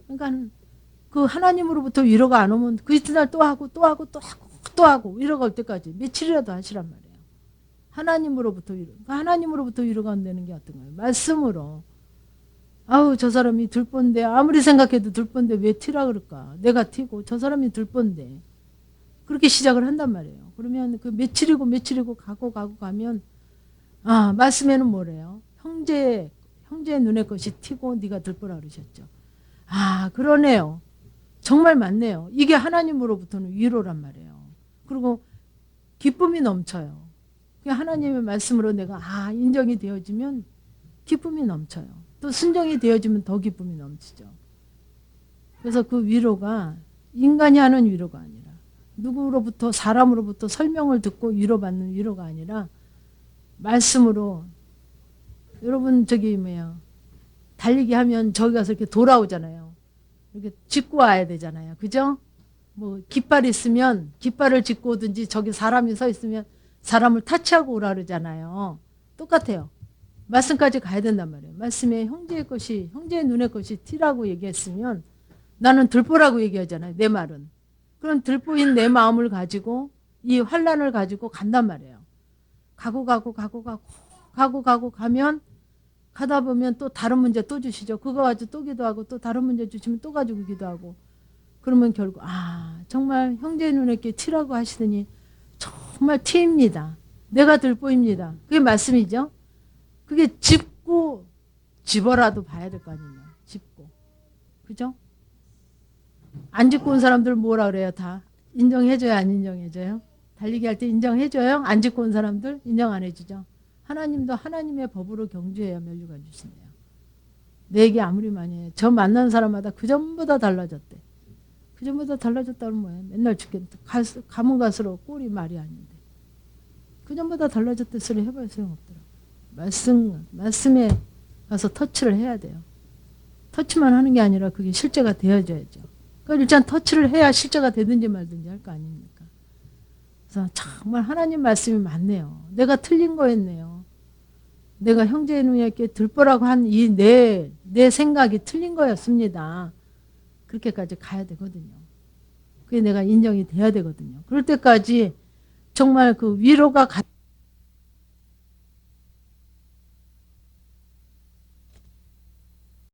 그러니까 그 하나님으로부터 위로가 안 오면 그 이튿날 또 하고 위로가 올 때까지 며칠이라도 하시란 말이에요. 하나님으로부터 위로. 그러니까 하나님으로부터 위로가 안 되는 게 어떤 거예요? 말씀으로. 아우 저 사람이 들본데 아무리 생각해도 들본데 왜 티라 그럴까? 내가 티고 저 사람이 들본데 그렇게 시작을 한단 말이에요. 그러면 그 며칠이고 가면 말씀에는 뭐래요? 형제의 눈의 것이 티고 네가 들보라 그러셨죠. 그러네요. 정말 맞네요. 이게 하나님으로부터는 위로란 말이에요. 그리고 기쁨이 넘쳐요. 하나님의 말씀으로 내가 인정이 되어지면 기쁨이 넘쳐요. 또 순종이 되어지면 더 기쁨이 넘치죠. 그래서 그 위로가 인간이 하는 위로가 아니라 누구로부터 사람으로부터 설명을 듣고 위로받는 위로가 아니라 말씀으로 여러분 달리기 하면 저기 가서 이렇게 돌아오잖아요. 이렇게 짚고 와야 되잖아요. 그죠? 뭐 깃발 있으면 깃발을 짚고 오든지 저기 사람이 서 있으면 사람을 타치하고 오라 그러잖아요. 똑같아요. 말씀까지 가야 된단 말이에요. 말씀에 형제의 눈의 것이 티라고 얘기했으면 나는 들보라고 얘기하잖아요. 내 말은. 그럼 들보인 내 마음을 가지고 이 환난을 가지고 간단 말이에요. 가고 가면 가다 보면 또 다른 문제 또 주시죠. 그거 가지고 또 기도하고 또 다른 문제 주시면 또 가지고 기도하고 그러면 결국 정말 형제의 눈에 티라고 하시더니 정말 티입니다. 내가 들보입니다. 그게 말씀이죠. 그게 집어라도 봐야 될 거 아니에요. 짚고. 그죠? 안 짚고 온 사람들 뭐라 그래요? 다 인정해줘요? 안 인정해줘요? 달리기 할 때 인정해줘요? 안 짚고 온 사람들 인정 안 해주죠? 하나님도 하나님의 법으로 경주해야 면류가 주신대요. 내 얘기 아무리 많이 해. 저 만난 사람마다 그 전보다 달라졌대. 그 전보다 달라졌다는 뭐예요? 맨날 죽겠다. 가면 갈수록 꼴이 말이 아닌데. 그 전보다 달라졌대 소리 해봐야 소용없더라고. 말씀에 가서 터치를 해야 돼요. 터치만 하는 게 아니라 그게 실제가 되어져야죠. 그러니까 일단 터치를 해야 실제가 되든지 말든지 할 거 아닙니까? 그래서 정말 하나님 말씀이 맞네요. 내가 틀린 거였네요. 내가 형제의 눈에 들보라고 한 내 생각이 틀린 거였습니다. 그렇게까지 가야 되거든요. 그게 내가 인정이 돼야 되거든요. 그럴 때까지 정말 그 위로가